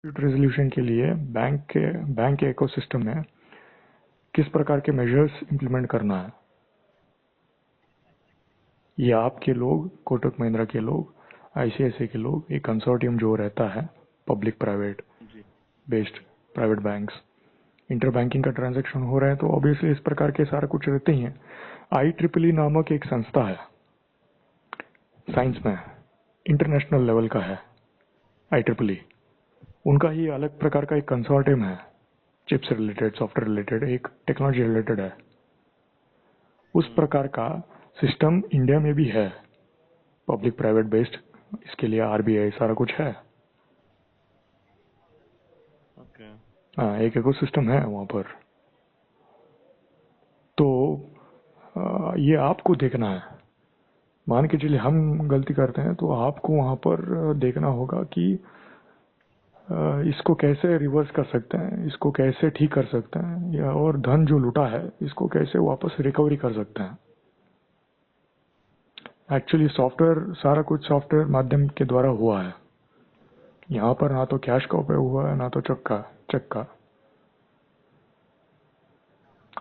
Resolution के लिए bank के इकोसिस्टम में किस प्रकार के मेजर्स इम्प्लीमेंट करना है, ये आपके लोग, कोटक महिंद्रा के लोग, आईसीआईसीआई के लोग, एक कंसोर्टियम जो रहता है पब्लिक प्राइवेट जी based private banks, inter banking का ट्रांजैक्शन हो रहा है तो ऑब्वियसली इस प्रकार के सारा कुछ रहते ही हैं। IEEE नामक एक संस्था है साइंस में, इंटरनेशनल लेवल का है IEEE। उनका ही अलग प्रकार का एक कंसोर्टियम है, चिप्स रिलेटेड, सॉफ्टवेयर रिलेटेड, एक टेक्नोलॉजी रिलेटेड है। उस प्रकार का सिस्टम इंडिया में भी है, पब्लिक प्राइवेट बेस्ड। इसके लिए RBI सारा कुछ है। ओके हाँ, एक इकोसिस्टम है वहाँ पर। तो ये आपको देखना है। मान के चलिए हम गलती करते हैं तो आपको वहाँ पर देखना होगा कि इसको कैसे रिवर्स कर सकते हैं, इसको कैसे ठीक कर सकते हैं, या और धन जो लुटा है इसको कैसे वापस रिकवरी कर सकते हैं। एक्चुअली सॉफ्टवेयर, सारा कुछ सॉफ्टवेयर माध्यम के द्वारा हुआ है। यहाँ पर ना तो कैश का उपयोग हुआ है, ना तो चेक का।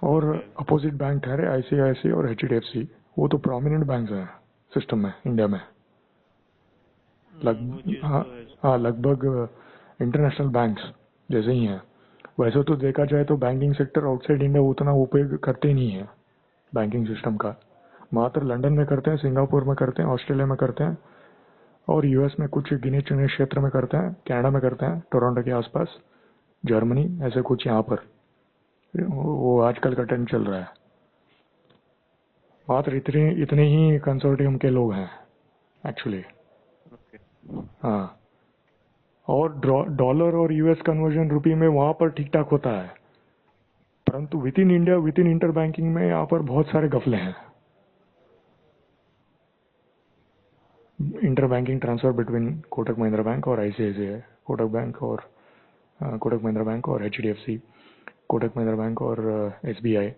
और ओके अपोजिट बैंक ठहरे ICICI और HDFC, वो तो प्रोमिनेंट बैंक्स हैं सिस्टम में इंडिया में। वो चीज़ हाँ, तो है। हाँ, लगभग इंटरनेशनल बैंक्स जैसे ही हैं। वैसे तो देखा जाए तो बैंकिंग सेक्टर आउटसाइड इंडिया उतना उपयोग करते ही नहीं है बैंकिंग सिस्टम का। मात्र लंदन में करते हैं, सिंगापुर में करते हैं, ऑस्ट्रेलिया में करते हैं, और US में कुछ गिने चुने क्षेत्र में करते हैं, कनाडा में करते हैं, टोरंटो के आसपास, जर्मनी, ऐसे कुछ यहाँ पर वो आजकल का ट्रेंड चल रहा है। मात्र इतने इतने ही कंसोर्टियम के लोग हैं एक्चुअली। ओके हाँ, और डॉलर और US कन्वर्जन रुपये में वहाँ पर ठीक ठाक होता है, परंतु with in India, with in inter banking में यहाँ पर बहुत सारे गफले हैं। Inter banking transfer between Kotak Mahindra bank और ICICI, कोटक महिंद्रा बैंक और HDFC, कोटक महिंद्रा बैंक और SBI,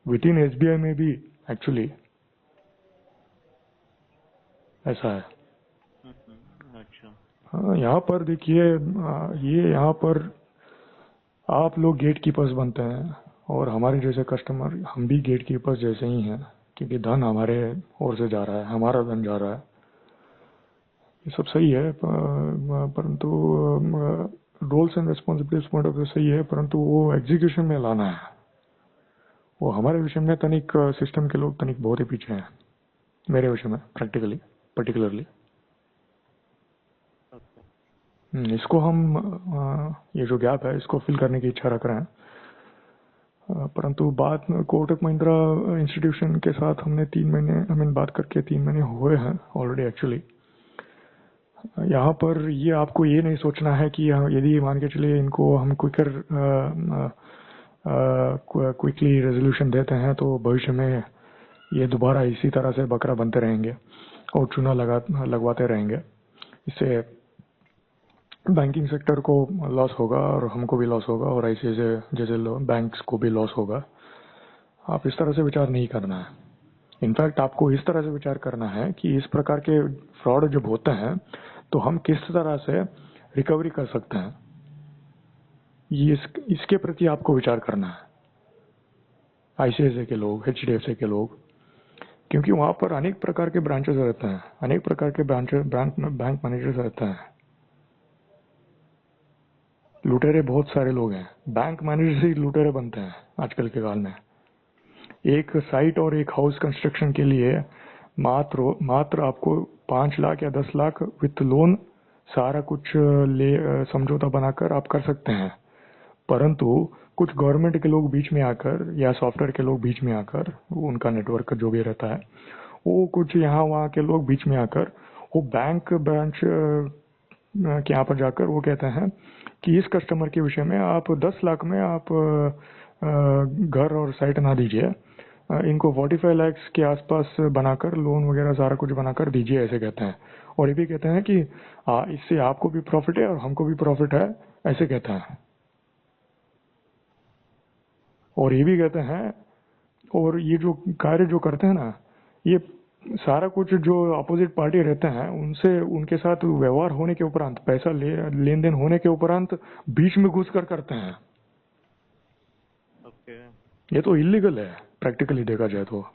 विद इन SBI में भी एक्चुअली ऐसा है। अच्छा हाँ, यहाँ पर देखिए, ये यहाँ पर आप लोग गेट कीपर्स बनते हैं, और हमारे जैसे कस्टमर, हम भी गेट कीपर्स जैसे ही हैं, क्योंकि धन हमारे ओर से जा रहा है, हमारा धन जा रहा है। ये सब सही है, परंतु roles and responsibilities point of view सही है, परंतु वो एग्जीक्यूशन में लाना है। वो हमारे विषय में तनिक सिस्टम के लोग तनिक बहुत ही पीछे हैं, मेरे विषय में पर्टिकुलरली। इसको हम ये जो गैप है इसको फिल करने की इच्छा रख रहे हैं। परंतु बाद में कोटक महिंद्रा इंस्टीट्यूशन के साथ हमने 3 महीने बात करके 3 महीने हुए हैं ऑलरेडी एक्चुअली। यहाँ पर ये आपको ये नहीं सोचना है कि यदि मान के चलिए इनको हम क्विकली रेजोल्यूशन देते हैं तो भविष्य में ये दोबारा इसी तरह से बकरा बनते रहेंगे और चूना लगवाते रहेंगे। इससे बैंकिंग सेक्टर को लॉस होगा और हमको भी लॉस होगा और ऐसे जैसे बैंक्स को भी लॉस होगा। आप इस तरह से विचार नहीं करना है। इनफैक्ट आपको इस तरह से विचार करना है कि इस प्रकार के फ्रॉड जब होते हैं तो हम किस तरह से रिकवरी कर सकते हैं, ये इसके प्रति आपको विचार करना है। ICICI के लोग, HDFC के लोग, क्योंकि वहां पर अनेक प्रकार के ब्रांचेस रहते हैं, अनेक प्रकार के बैंक मैनेजर्स रहते हैं। लुटेरे बहुत सारे लोग हैं, बैंक मैनेजर से ही लुटेरे बनते हैं आजकल के काल में। एक साइट और एक हाउस कंस्ट्रक्शन के लिए मात्र आपको 5 लाख या 10 लाख विथ लोन सारा कुछ समझौता बनाकर आप कर सकते हैं। परंतु कुछ गवर्नमेंट के लोग बीच में आकर या सॉफ्टवेयर के लोग बीच में आकर, उनका नेटवर्क जो भी रहता है, वो कुछ यहाँ वहाँ के लोग बीच में आकर वो बैंक ब्रांच के यहाँ पर जाकर वो कहते हैं कि इस कस्टमर के विषय में आप 10 लाख में आप घर और साइट ना दीजिए, इनको 45 लाख के आसपास बनाकर लोन वगैरह सारा कुछ बनाकर दीजिए, ऐसे कहते हैं। और ये भी कहते हैं कि इससे आपको भी प्रॉफिट है और हमको भी प्रॉफिट है, ऐसे कहते हैं। और ये भी कहते हैं, और ये जो कार्य जो करते हैं ना, ये सारा कुछ जो अपोजिट पार्टी रहते हैं उनसे उनके साथ व्यवहार होने के उपरांत पैसा लेन देन होने के उपरांत बीच में घुस कर करते हैं। ओके। ये तो इलीगल है प्रैक्टिकली देखा जाए तो।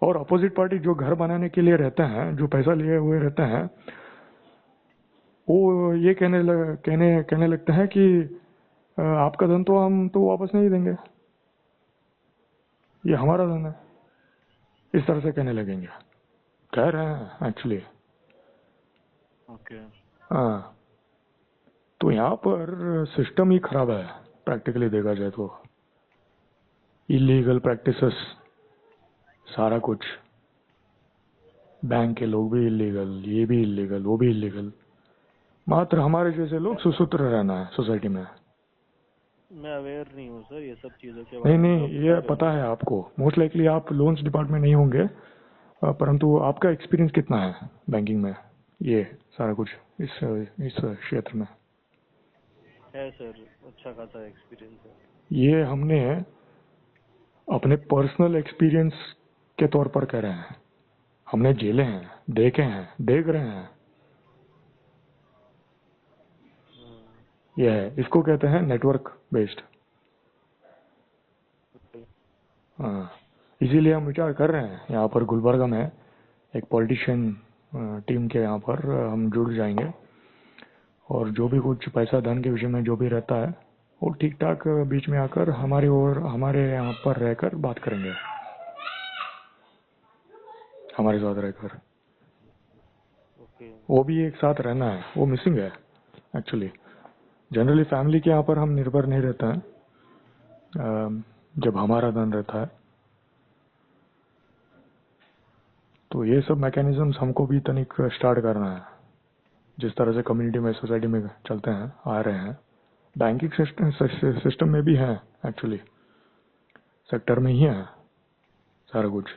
और अपोजिट पार्टी जो घर बनाने के लिए रहते हैं, जो पैसा लिए हुए रहते हैं, वो ये कहने लगते हैं कि आपका धन तो हम तो वापस नहीं देंगे, ये हमारा धन है, इस तरह से कहने लगेंगे। कह रहे हैं एक्चुअली। ओके। हाँ, तो यहाँ पर सिस्टम ही खराब है प्रैक्टिकली देखा जाए तो। इलीगल प्रैक्टिसेस सारा कुछ, बैंक के लोग भी इलीगल, ये भी इलीगल, वो भी इलीगल, मात्र हमारे जैसे लोग सुसूत्र रहना है सोसाइटी में। मैं अवेयर नहीं हूँ सर ये सब चीज़ों के नहीं बारे में जो नहीं, आप ये बता रहे पता हो। है आपको, मोस्ट लाइकली आप लोन्स डिपार्टमेंट नहीं होंगे, परंतु आपका एक्सपीरियंस कितना है बैंकिंग में, ये सारा कुछ इस क्षेत्र में? है सर, अच्छा खासा एक्सपीरियंस है। ये हमने अपने पर्सनल एक्सपीरियंस के तौर पर कह रहे हैं। हमने झेले हैं, देखे हैं, देख रहे हैं। ये है, इसको कहते हैं नेटवर्क बेस्ड। ओके। हाँ, इसीलिए हम विचार कर रहे हैं यहाँ पर गुलबर्गा में एक पॉलिटिशियन टीम के यहाँ पर हम जुड़ जाएंगे, और जो भी कुछ पैसा धन के विषय में जो भी रहता है वो ठीक ठाक बीच में आकर हमारी ओर, हमारे यहाँ पर रहकर बात करेंगे, हमारे साथ रहकर। ओके। वो भी एक साथ रहना है, वो मिसिंग है एक्चुअली। जनरली फैमिली के यहाँ पर हम निर्भर नहीं रहते हैं जब हमारा धन रहता है। तो ये सब मैकेनिज्म्स हमको भी तनिक स्टार्ट करना है, जिस तरह से कम्युनिटी में, सोसाइटी में चलते हैं, आ रहे हैं। बैंकिंग सिस्टम में भी है एक्चुअली, सेक्टर में ही है सारा कुछ।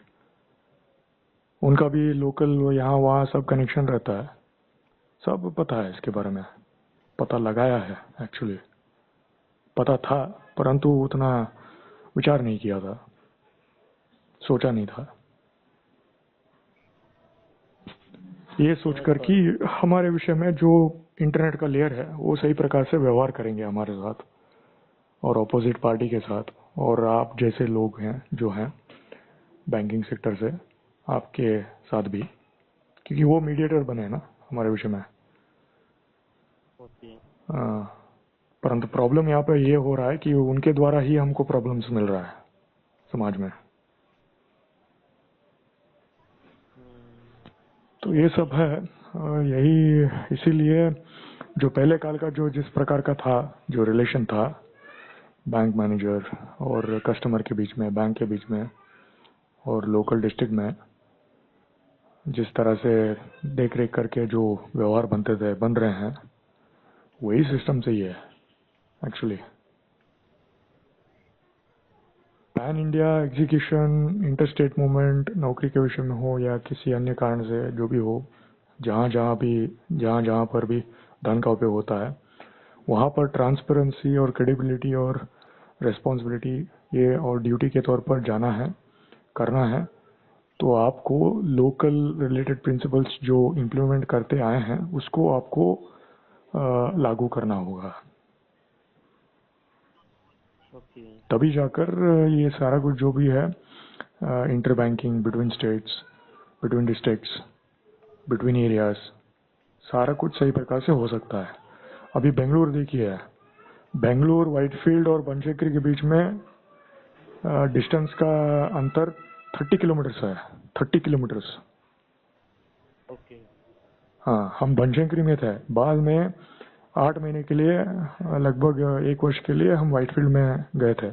उनका भी लोकल यहाँ वहाँ सब कनेक्शन रहता है, सब पता है इसके बारे में, पता लगाया है एक्चुअली। पता था परंतु उतना विचार नहीं किया था, सोचा नहीं था। ये समझ सोचकर पा कि रहा हमारे विषय में जो इंटरनेट का लेयर है वो सही प्रकार से व्यवहार करेंगे हमारे साथ और अपोजिट पार्टी के साथ, और आप जैसे लोग हैं जो हैं बैंकिंग सेक्टर से, आपके साथ भी, क्योंकि वो मीडिएटर बने हैं ना हमारे विषय में। ओके। परंतु प्रॉब्लम यहाँ पे ये हो रहा है कि उनके द्वारा ही हमको प्रॉब्लम्स मिल रहा है समाज में। तो ये सब है, यही इसीलिए जो पहले काल का जो जिस प्रकार का था, जो रिलेशन था बैंक मैनेजर और कस्टमर के बीच में, बैंक के बीच में और लोकल डिस्ट्रिक्ट में, जिस तरह से देख रेख करके जो व्यवहार बनते थे, बन रहे हैं, वही सिस्टम सही है actually. Pan India execution, interstate movement, नौकरी के विषय में हो या किसी अन्य कारण से जो भी हो, जहाँ पर भी धन का उपयोग होता है, वहाँ पर ट्रांसपेरेंसी और क्रेडिबिलिटी और रिस्पॉन्सिबिलिटी ये और ड्यूटी के तौर पर जाना है, करना है। तो आपको लोकल रिलेटेड प्रिंसिपल्स जो इम्प्लीमेंट करते आए हैं उसको आपको लागू करना होगा, ओके। तभी जाकर ये सारा कुछ जो भी है inter banking between states, between districts, between areas, सारा कुछ सही प्रकार से हो सकता है। अभी बेंगलुरु देखिए, बेंगलुरु, व्हाइटफील्ड और बनशंकरी के बीच में डिस्टेंस का अंतर 30 किलोमीटर्स है, 30 किलोमीटर्स। ओके। हाँ, हम बनशंकरी में थे, बाद में 8 महीने के लिए, लगभग 1 वर्ष के लिए हम व्हाइटफील्ड में गए थे,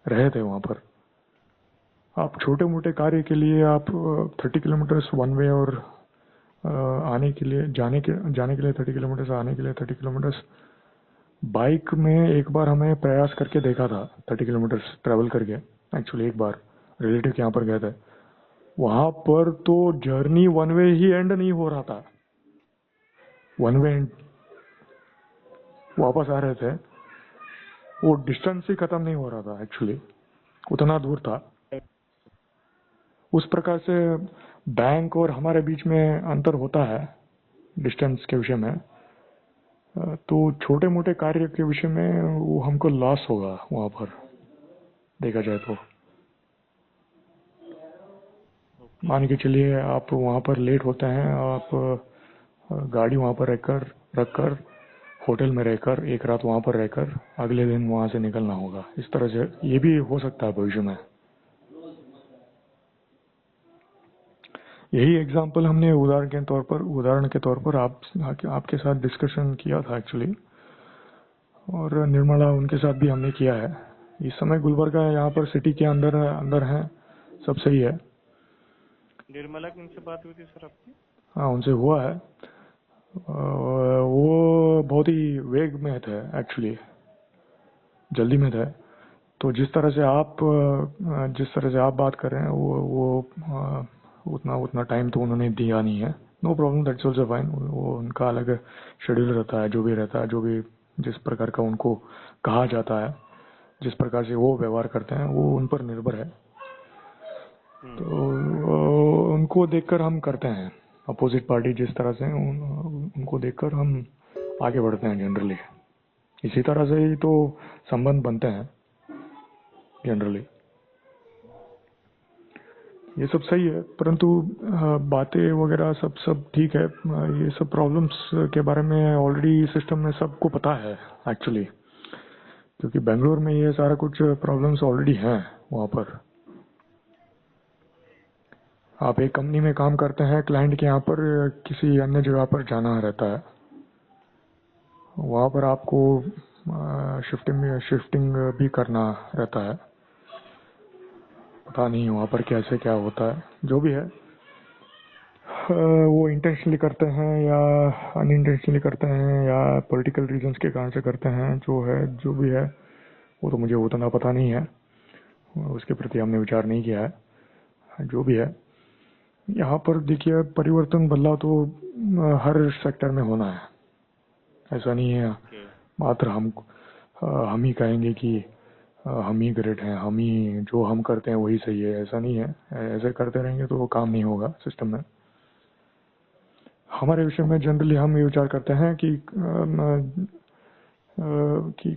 रहे थे वहाँ पर। आप छोटे मोटे कार्य के लिए आप 30 किलोमीटर्स वन वे, और आने के लिए, जाने के लिए 30 किलोमीटर्स, आने के लिए 30 किलोमीटर्स। बाइक में एक बार हमें प्रयास करके देखा था 30 किलोमीटर्स ट्रैवल करके, एक्चुअली एक बार रिलेटिव के यहाँ पर गए थे, वहां पर तो journey one way he and नहीं हो रहा था, वन वे एंड वापस आ रहे थे, वो डिस्टेंस ही खत्म नहीं हो रहा था एक्चुअली, उतना दूर था। उस प्रकार से बैंक और हमारे बीच में अंतर होता है डिस्टेंस के विषय में। तो छोटे मोटे कार्य के विषय में वो हमको लॉस होगा वहाँ पर देखा जाए तो। ओके। मान के चलिए आप वहाँ पर लेट होते हैं, आप गाड़ी वहाँ पर रखकर होटल में रहकर एक रात वहाँ पर रहकर अगले दिन वहाँ से निकलना होगा। इस तरह से ये भी हो सकता है भविष्य में। यही एग्जाम्पल हमने उदाहरण के तौर पर आपके साथ डिस्कशन किया था एक्चुअली, और निर्मला उनके साथ भी हमने किया है। इस समय गुलबर्गा यहाँ पर सिटी के अंदर है, सब सही है। निर्मला की उनसे बात हुई थी सर आपकी? हाँ, उनसे हुआ है। वो बहुत ही वेग में थे एक्चुअली, जल्दी में थे। तो जिस तरह से आप बात कर रहे हैं वो उतना टाइम तो उन्होंने दिया नहीं है। No problem, that's also fine. वो उनका अलग शेड्यूल रहता है, जो भी जिस प्रकार का उनको कहा जाता है, जिस प्रकार से वो व्यवहार करते हैं वो उन पर निर्भर है। तो उनको देखकर हम करते हैं, अपोजिट पार्टी जिस तरह से उनको देखकर हम आगे बढ़ते हैं जनरली। इसी तरह से ही तो संबंध बनते हैं जनरली। ये सब सही है, परंतु बातें वगैरह सब ठीक है। ये सब प्रॉब्लम्स के बारे में ऑलरेडी सिस्टम में सबको पता है एक्चुअली, क्योंकि बेंगलोर में ये सारा कुछ प्रॉब्लम्स ऑलरेडी हैं। वहाँ पर आप एक कंपनी में काम करते हैं, क्लाइंट के यहाँ पर किसी अन्य जगह पर जाना रहता है, वहाँ पर आपको शिफ्टिंग भी करना रहता है। पता नहीं वहाँ पर कैसे क्या होता है, जो भी है। वो इंटेंशनली करते हैं या अनइंटेंशनली करते हैं या पॉलिटिकल रीजंस के कारण से करते हैं, जो भी है वो तो मुझे उतना पता नहीं है, उसके प्रति हमने विचार नहीं किया है। जो भी है, यहाँ पर देखिए परिवर्तन बदलाव तो हर सेक्टर में होना है। ऐसा नहीं है मात्र हम ही कहेंगे कि हम ही ग्रेट हैं, जो हम करते हैं वही सही है। ऐसा नहीं है, ऐसे करते रहेंगे तो वो काम नहीं होगा सिस्टम में। हमारे विषय में जनरली हम ये विचार करते हैं कि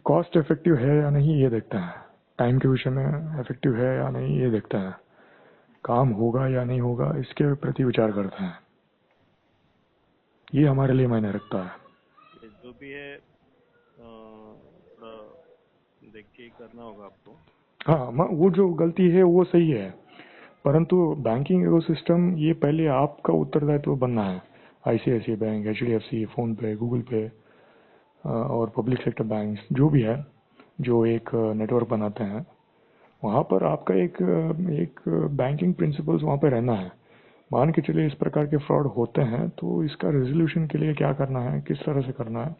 कॉस्ट इफेक्टिव है या नहीं ये देखते हैं, टाइम के विषय में इफेक्टिव है या नहीं ये देखते हैं, काम होगा या नहीं होगा इसके प्रति विचार करते हैं। ये हमारे लिए मायने रखता है। जो भी है थोड़ा देख के ही करना होगा आपको। हाँ, वो जो गलती है वो सही है, परंतु बैंकिंग इकोसिस्टम ये पहले आपका उत्तरदायित्व बनना है। आईसीआईसीआई बैंक, एचडीएफसी, फोन पे, गूगल पे और पब्लिक सेक्टर बैंक जो भी है, जो एक नेटवर्क बनाते हैं, वहाँ पर आपका एक बैंकिंग प्रिंसिपल्स वहाँ पे रहना है। मान के चलिए इस प्रकार के फ्रॉड होते हैं तो इसका रेजोल्यूशन के लिए क्या करना है, किस तरह से करना है,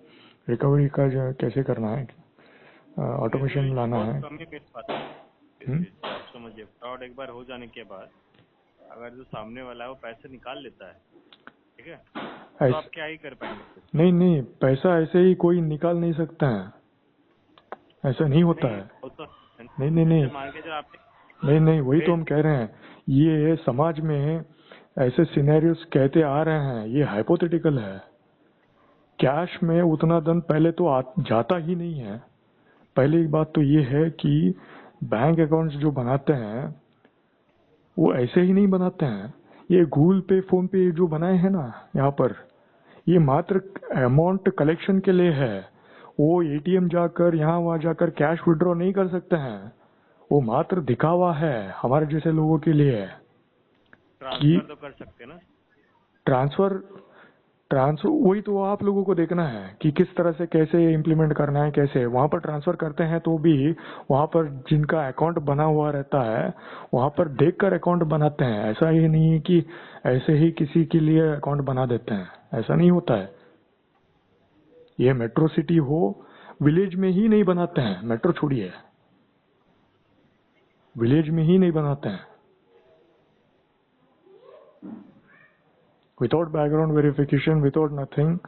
रिकवरी का कैसे करना है, ऑटोमेशन लाना है। कम ही मिल पाता है। आप समझिए, फ्रॉड एक बार हो जाने के बाद अगर जो सामने वाला है वो पैसे निकाल लेता है, ठीक है, तो आप क्या ही कर पाएंगे? नहीं, पैसा ऐसे ही कोई निकाल नहीं सकता है, ऐसा नहीं होता है। नहीं, वही तो हम कह रहे हैं। ये समाज में ऐसे सिनेरियोस कहते आ रहे हैं, ये हाइपोथेटिकल है। कैश में उतना धन पहले तो जाता ही नहीं है। पहली बात तो ये है कि बैंक अकाउंट्स जो बनाते हैं वो ऐसे ही नहीं बनाते हैं। ये गूगल पे, फोन पे जो बनाए हैं ना यहाँ पर, ये मात्र अमाउंट कलेक्शन के लिए है। वो एटीएम जाकर यहाँ वहां जाकर कैश विड्रॉ नहीं कर सकते हैं, वो मात्र दिखावा है हमारे जैसे लोगों के लिए। ट्रांसफर तो कर सकते हैं ना? ट्रांसफर वही तो आप लोगों को देखना है कि किस तरह से कैसे इम्प्लीमेंट करना है। कैसे वहां पर ट्रांसफर करते हैं तो भी वहां पर जिनका अकाउंट बना हुआ रहता है वहां पर देखकर अकाउंट बनाते हैं। ऐसा ही नहीं है कि ऐसे ही किसी के लिए अकाउंट बना देते हैं, ऐसा नहीं होता है। ये मेट्रो सिटी हो, विलेज में ही नहीं बनाते हैं। मेट्रो छोड़िए, विलेज में ही नहीं बनाते हैं। Without background verification, without nothing,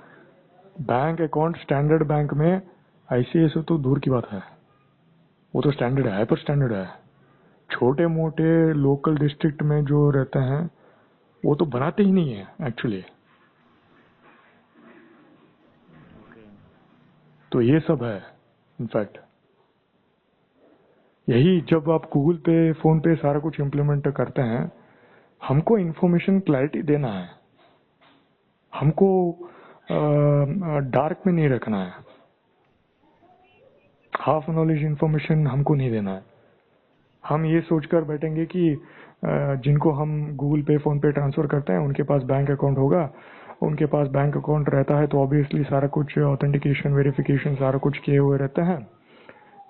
bank account standard bank में आईसीआईसीआई तो दूर की बात है, वो तो स्टैंडर्ड है, हाइपर स्टैंडर्ड है। छोटे मोटे लोकल डिस्ट्रिक्ट में जो रहते हैं वो तो बनाते ही नहीं है एक्चुअली। ओके। तो ये सब है इनफैक्ट। यही जब आप गूगल पे, फोन पे सारा कुछ इम्प्लीमेंट करते हैं, हमको इन्फॉर्मेशन क्लैरिटी देना है, हमको डार्क में नहीं रखना है, हाफ नॉलेज इन्फॉर्मेशन हमको नहीं देना है। हम ये सोचकर बैठेंगे कि जिनको हम गूगल पे, फोन पे ट्रांसफर करते हैं उनके पास बैंक अकाउंट होगा, उनके पास बैंक अकाउंट रहता है तो ऑब्वियसली सारा कुछ ऑथेंटिकेशन, वेरिफिकेशन सारा कुछ किए हुए रहते हैं,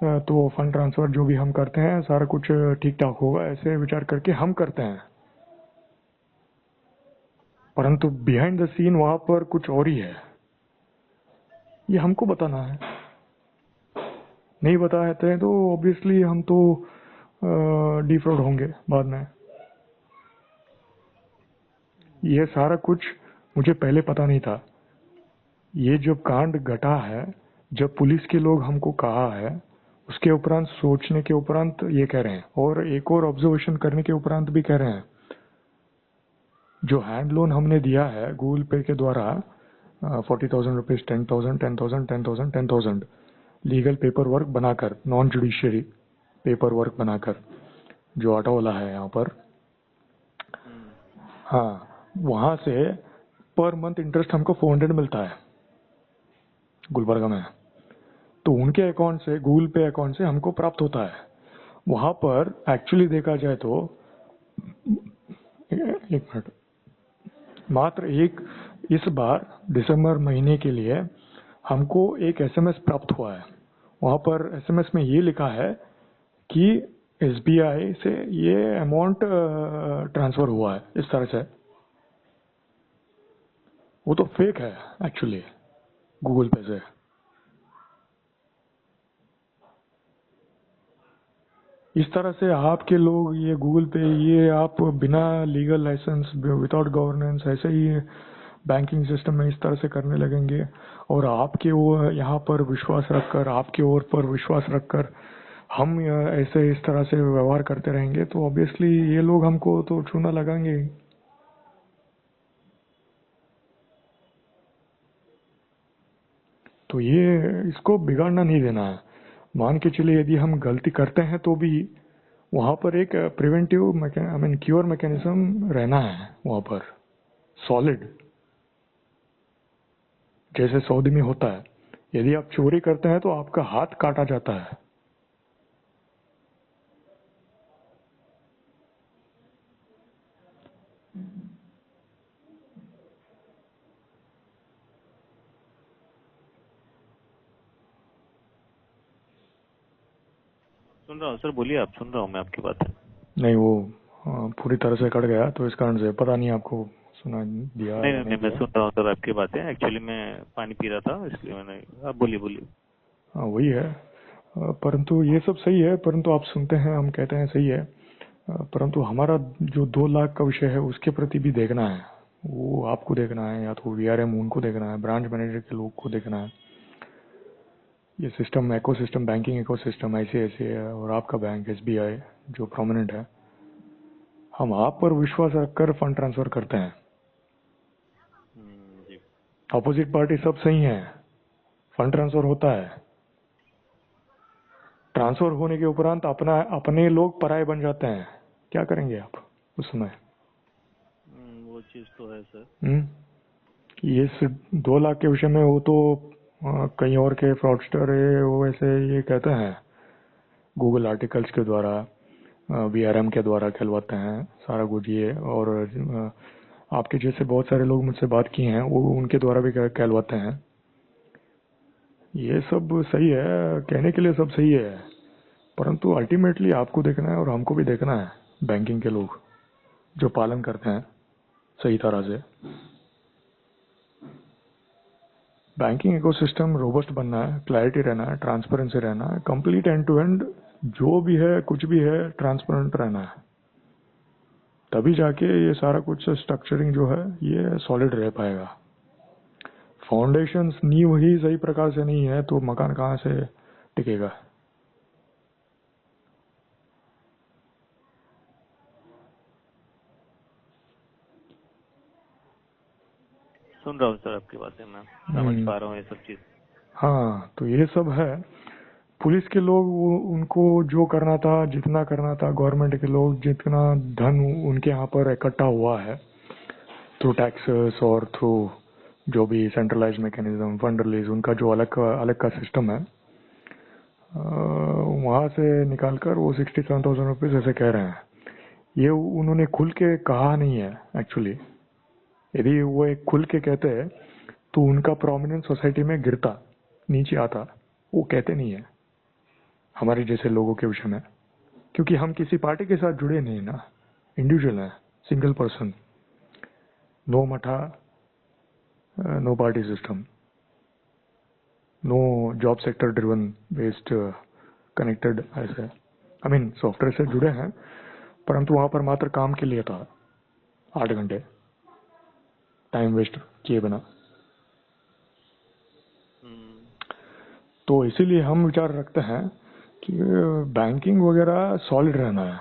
तो फंड ट्रांसफर जो भी हम करते हैं सारा कुछ ठीक ठाक होगा, ऐसे विचार करके हम करते हैं। परंतु बिहाइंड द सीन वहां पर कुछ और ही है, ये हमको बताना है। नहीं बताते हैं तो ऑब्वियसली हम तो डिफ्रॉड होंगे बाद में। ये सारा कुछ मुझे पहले पता नहीं था। ये जब कांड घटा है, जब पुलिस के लोग हमको कहा है, उसके उपरांत सोचने के उपरांत ये कह रहे हैं, और एक और ऑब्जर्वेशन करने के उपरांत भी कह रहे हैं, जो हैंड लोन हमने दिया है गूगल पे के द्वारा 40,000 रुपीज, 10,000, 10,000, 10,000, 10,000 लीगल पेपर वर्क बनाकर, नॉन जुडिशियरी पेपर वर्क बनाकर, जो ऑटो वाला है यहाँ पर, हाँ, वहां से पर मंथ इंटरेस्ट हमको 400 मिलता है गुलबर्गा में। तो उनके अकाउंट से, गूगल पे अकाउंट से हमको प्राप्त होता है। वहां पर एक्चुअली देखा जाए तो, एक मिनट, मात्र एक, इस बार दिसंबर महीने के लिए हमको एक एसएमएस प्राप्त हुआ है। वहां पर एसएमएस में ये लिखा है कि एसबीआई से ये अमाउंट ट्रांसफर हुआ है, इस तरह से। वो तो फेक है एक्चुअली, गूगल पे से। इस तरह से आपके लोग ये गूगल पे, ये आप बिना लीगल लाइसेंस, विदाउट गवर्नेंस, ऐसे ही बैंकिंग सिस्टम में इस तरह से करने लगेंगे, और आपके वो यहाँ पर विश्वास रखकर, आपके ओर पर विश्वास रखकर हम ऐसे इस तरह से व्यवहार करते रहेंगे, तो ऑब्वियसली ये लोग हमको तो चूना लगाएंगे ही। तो ये, इसको बिगाड़ना नहीं देना है। मान के चलिए यदि हम गलती करते हैं तो भी वहां पर एक preventive I mean cure mechanism रहना है वहां पर, सॉलिड, जैसे सऊदी में होता है। यदि आप चोरी करते हैं तो आपका हाथ काटा जाता है। सुन रहा हूँ सर, बोलिए आप, सुन रहा हूँ मैं आपकी बात। नहीं, वो पूरी तरह से कट गया, तो इस कारण से पता नहीं आपको सुना दिया नहीं या नहीं नहीं नहीं, मैं दिया। सुन रहा हूँ सर आपकी बातें। एक्चुअली मैं पानी पी रहा था इसलिए मैंने, आप बोलिए बोलिए। हाँ, वही है। परंतु ये सब सही है, परंतु आप सुनते हैं, हम कहते हैं सही है, परंतु हमारा जो 2 लाख का विषय है उसके प्रति भी देखना है। वो आपको देखना है, या तो वीआरएम उनको देखना है, ब्रांच मैनेजर के लोग को देखना है। ये सिस्टम, इकोसिस्टम, बैंकिंग इकोसिस्टम ऐसे ऐसे है, और आपका बैंक एसबीआई जो प्रोमिनेंट है, हम आप पर विश्वास रखकर फंड ट्रांसफर करते हैं। जी। अपोजिट पार्टी सब सही है, फंड ट्रांसफर होता है, ट्रांसफर होने के उपरांत अपने लोग पराये बन जाते हैं। क्या करेंगे आप उस समय? वो चीज तो है सर। ये सिर्फ 2 लाख के विषय में, वो तो कहीं और के फ्रॉडस्टर है वो ऐसे ये कहते हैं, गूगल आर्टिकल्स के द्वारा, वीआरएम के द्वारा कहलवाते हैं सारा कुछ ये, और आपके जैसे बहुत सारे लोग मुझसे बात किए हैं, वो उनके द्वारा भी कहलवाते हैं। ये सब सही है, कहने के लिए सब सही है, परंतु अल्टीमेटली आपको देखना है और हमको भी देखना है, बैंकिंग के लोग जो पालन करते हैं सही तरह से। बैंकिंग इकोसिस्टम रोबस्ट बनना है, क्लैरिटी रहना है, ट्रांसपेरेंसी रहना है, कंप्लीट एंड टू एंड जो भी है, कुछ भी है, ट्रांसपेरेंट रहना है। तभी जाके ये सारा कुछ स्ट्रक्चरिंग जो है ये सॉलिड रह पाएगा। फाउंडेशंस, नींव ही सही प्रकार से नहीं है तो मकान कहाँ से टिकेगा? सुन रहा हूँ सर आपकी बातें, मैं समझ पा रहा हूँ ये सब चीज। हाँ, तो ये सब है। पुलिस के लोग उनको जो करना था, जितना करना था, गवर्नमेंट के लोग जितना धन उनके यहाँ पर इकट्ठा हुआ है थ्रू टैक्सेस और थ्रू जो भी सेंट्रलाइज मैकेनिज्म, फंड रिलीज, उनका जो अलग का सिस्टम है, वहाँ से निकालकर वो 67,000 रुपीज ऐसे कह रहे हैं। ये उन्होंने खुल के कहा नहीं है एक्चुअली। यदि वो एक खुल के कहते तो उनका प्रोमिनेंस सोसाइटी में गिरता, नीचे आता। वो कहते नहीं है हमारे जैसे लोगों के विषय में, क्योंकि हम किसी पार्टी के साथ जुड़े नहीं ना, इंडिविजुअल है, सिंगल पर्सन, नो मठा, no party system, no job sector driven based connected. ऐसे आई मीन सॉफ्टवेयर से जुड़े हैं, परंतु वहां पर मात्र काम के लिए था, 8 घंटे टाइम वेस्ट किए बिना। तो इसीलिए हम विचार रखते हैं कि बैंकिंग वगैरह सॉलिड रहना है।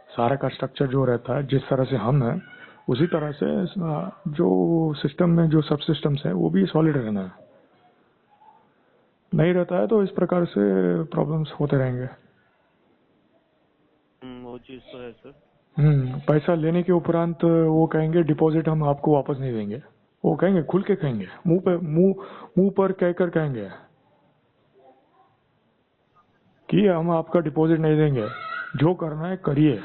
सारा का स्ट्रक्चर जो रहता है, जिस तरह से हम हैं उसी तरह से जो सिस्टम में जो सब सिस्टम्स हैं वो भी सॉलिड रहना है। नहीं रहता है तो इस प्रकार से प्रॉब्लम्स होते रहेंगे। वो चीज तो है सर। पैसा लेने के उपरांत वो कहेंगे डिपॉजिट हम आपको वापस नहीं देंगे। वो कहेंगे, खुल के कहेंगे, मुंह पर कहकर कहेंगे कि हम आपका डिपॉजिट नहीं देंगे, जो करना है करिए।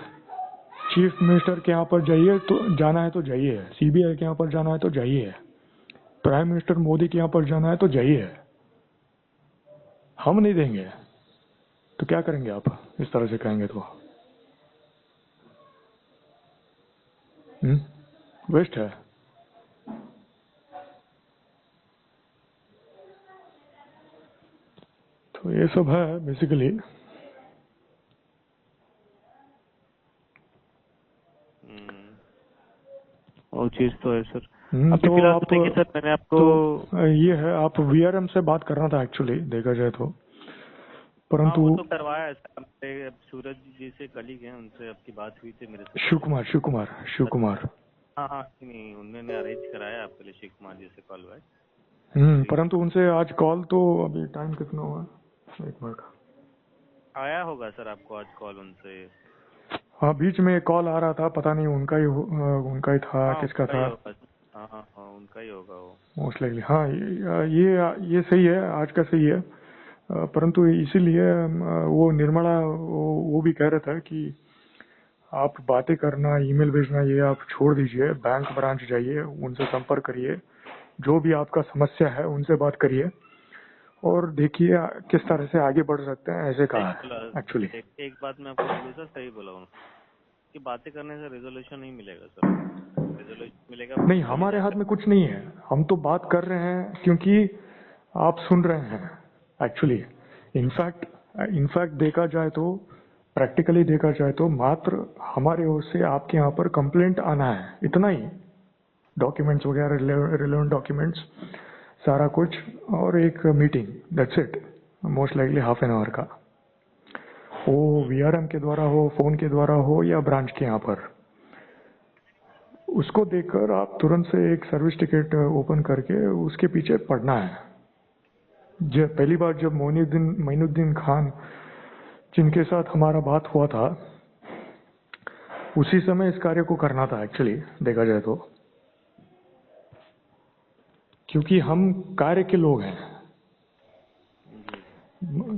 चीफ मिनिस्टर के यहाँ पर जाइए, तो जाना है तो जाइए, सीबीआई के यहाँ पर जाना है तो जाइए, प्राइम मिनिस्टर मोदी के यहाँ पर जाना है तो जाइए, हम नहीं देंगे। तो क्या करेंगे आप इस तरह से कहेंगे तो? वेस्ट है। तो ये सब है बेसिकली। वो चीज तो है सर। तो आप सर मैंने आपको तो ये है, आप वीआरएम से बात करना था एक्चुअली, देखा जाए तो, परंतु वो तो करवाया है सर। सूरज जी से कलीग हैं, उनसे आपकी बात हुई थी मेरे से। शिव कुमार। हाँ नहीं, उन्होंने अरेंज कराया आपके लिए, शिव कुमार जी से कॉल बैक। परंतु उनसे आज कॉल तो अभी टाइम कितना हुआ, 1 मिनट आया होगा सर आपको आज कॉल उनसे? हाँ, बीच में कॉल आ रहा था, पता नहीं उनका ही था, किसका था। हाँ उनका ही होगा वो मोस्ट लाइकली। हाँ, ये सही है, आज का सही है। परंतु इसीलिए वो निर्मला वो भी कह रहा था कि आप बातें करना, ईमेल भेजना ये आप छोड़ दीजिए, बैंक ब्रांच जाइए, उनसे संपर्क करिए, जो भी आपका समस्या है उनसे बात करिए और देखिए किस तरह से आगे बढ़ सकते हैं, ऐसे कहा है एक्चुअली। एक बात मैं आपको बोलूँ सर, सही बोला हूँ कि बातें करने से रेजोल्यूशन नहीं मिलेगा सर। रेजोल्यूशन मिलेगा नहीं, हमारे हाथ में कुछ नहीं है, हम तो बात कर रहे हैं क्योंकि आप सुन रहे हैं एक्चुअली। इनफैक्ट देखा जाए तो, प्रैक्टिकली देखा जाए तो मात्र हमारे ओर से आपके यहाँ पर कंप्लेंट आना है, इतना ही। डॉक्यूमेंट्स वगैरह, रिलेवेंट डॉक्यूमेंट्स, सारा कुछ, और एक meeting, that's it. Most likely half an hour का, वो वीआरएम के द्वारा हो, फोन के द्वारा हो, या ब्रांच के यहाँ पर। उसको देखकर आप तुरंत से एक सर्विस टिकट ओपन करके उसके पीछे पड़ना है। जब पहली बार जब मोइनुद्दीन खान जिनके साथ हमारा बात हुआ था, उसी समय इस कार्य को करना था एक्चुअली, देखा जाए तो, क्योंकि हम कार्य के लोग हैं।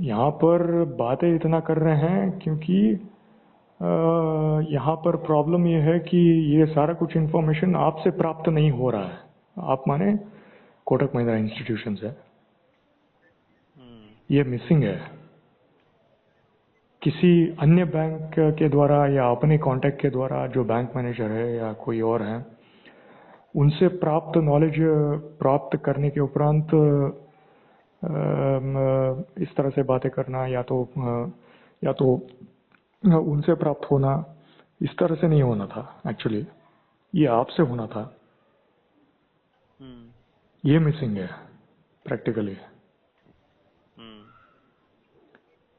यहाँ पर बातें इतना कर रहे हैं क्योंकि यहाँ पर प्रॉब्लम ये है कि ये सारा कुछ इन्फॉर्मेशन आपसे प्राप्त नहीं हो रहा है। आप माने कोटक महिंद्रा इंस्टीट्यूशन से ये मिसिंग है। किसी अन्य बैंक के द्वारा या अपने कांटेक्ट के द्वारा, जो बैंक मैनेजर है या कोई और है, उनसे प्राप्त नॉलेज प्राप्त करने के उपरांत इस तरह से बातें करना, या तो उनसे प्राप्त होना, इस तरह से नहीं होना था एक्चुअली। ये आपसे होना था। ये मिसिंग है प्रैक्टिकली,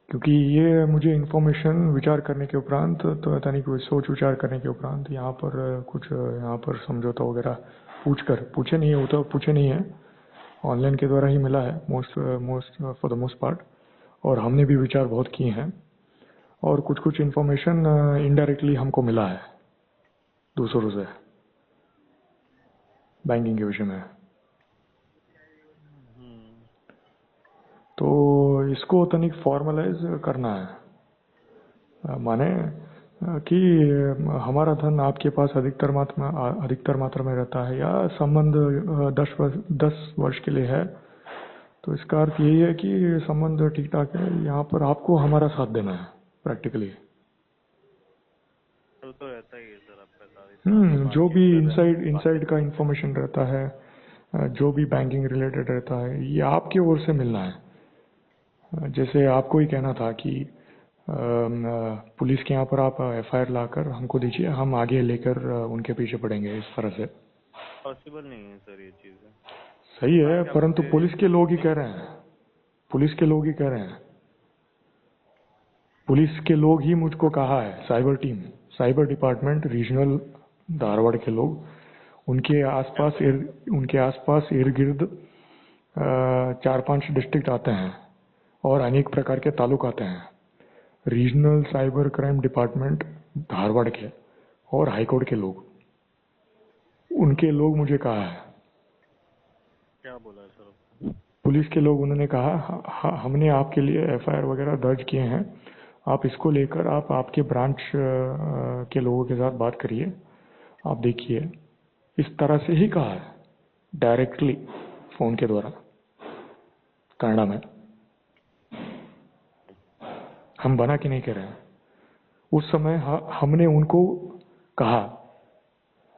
क्योंकि ये मुझे इन्फॉर्मेशन विचार करने के उपरांत, तो पता नहीं कोई सोच विचार करने के उपरांत यहाँ पर कुछ समझौता वगैरह पूछे नहीं है, वो तो पूछे नहीं है, ऑनलाइन के द्वारा ही मिला है फॉर द मोस्ट पार्ट। और हमने भी विचार बहुत किए हैं और कुछ कुछ इन्फॉर्मेशन इनडायरेक्टली हमको मिला है दूसरों से बैंकिंग के विषय में। तो इसको तनिक फॉर्मलाइज करना है, माने कि हमारा धन आपके पास अधिकतर मात्रा में रहता है या संबंध 10 वर्ष के लिए है, तो इसका अर्थ यही है कि संबंध ठीक ठाक है, यहाँ पर आपको हमारा साथ देना है प्रैक्टिकली। तो रहता ही है सर आपका जो भी इनसाइड का इंफॉर्मेशन रहता है, जो भी बैंकिंग रिलेटेड रहता है, ये आपकी ओर से मिलना है। जैसे आपको ही कहना था कि पुलिस के यहाँ पर आप एफआईआर लाकर हमको दीजिए, हम आगे लेकर उनके पीछे पड़ेंगे, इस तरह से पॉसिबल नहीं है सर ये चीजें। सही है, परंतु पुलिस के लोग ही कह रहे हैं, पुलिस के लोग ही मुझको कहा है, cyber team, cyber department regional Dharwad के लोग, उनके आसपास इर्द गिर्द 4-5 डिस्ट्रिक्ट आते हैं और अनेक प्रकार के तालुक आते हैं। Regional cyber crime department Dharwad के और हाईकोर्ट के लोग, उनके लोग मुझे कहा है। क्या बोला है सर? पुलिस के लोग, उन्होंने कहा हमने आपके लिए एफआईआर वगैरह दर्ज किए हैं, आप इसको लेकर आप आपके ब्रांच के लोगों के साथ बात करिए, आप देखिए, इस तरह से ही कहा है डायरेक्टली फोन के द्वारा कनाडा में। हम बना के नहीं कह रहे हैं। उस समय हमने उनको कहा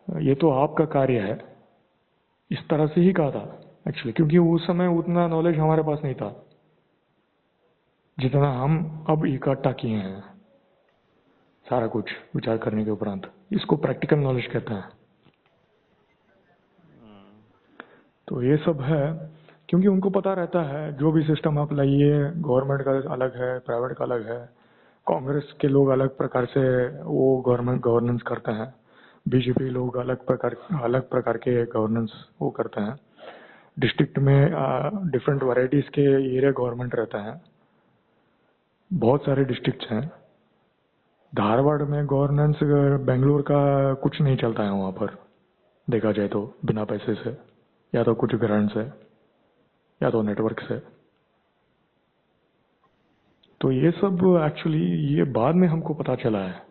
ये तो आपका कार्य है, इस तरह से ही कहा था एक्चुअली, क्योंकि उस समय उतना नॉलेज हमारे पास नहीं था जितना हम अब इकट्ठा किए हैं, सारा कुछ विचार करने के उपरांत। इसको प्रैक्टिकल नॉलेज कहते हैं। तो ये सब है, क्योंकि उनको पता रहता है जो भी सिस्टम आप लाइए, गवर्नमेंट का अलग है, प्राइवेट का अलग है, कांग्रेस के लोग अलग प्रकार से वो गवर्नेंस करते हैं, बीजेपी लोग अलग प्रकार के गवर्नेंस वो करते हैं, डिस्ट्रिक्ट में डिफरेंट वैरायटीज के एरिया गवर्नमेंट रहता है, बहुत सारे डिस्ट्रिक्ट हैं। धारवाड़ में गवर्नेंस बेंगलोर का कुछ नहीं चलता है वहाँ पर, देखा जाए तो बिना पैसे से, या तो कुछ ग्रांट से, या तो नेटवर्क से। तो ये सब एक्चुअली ये बाद में हमको पता चला है।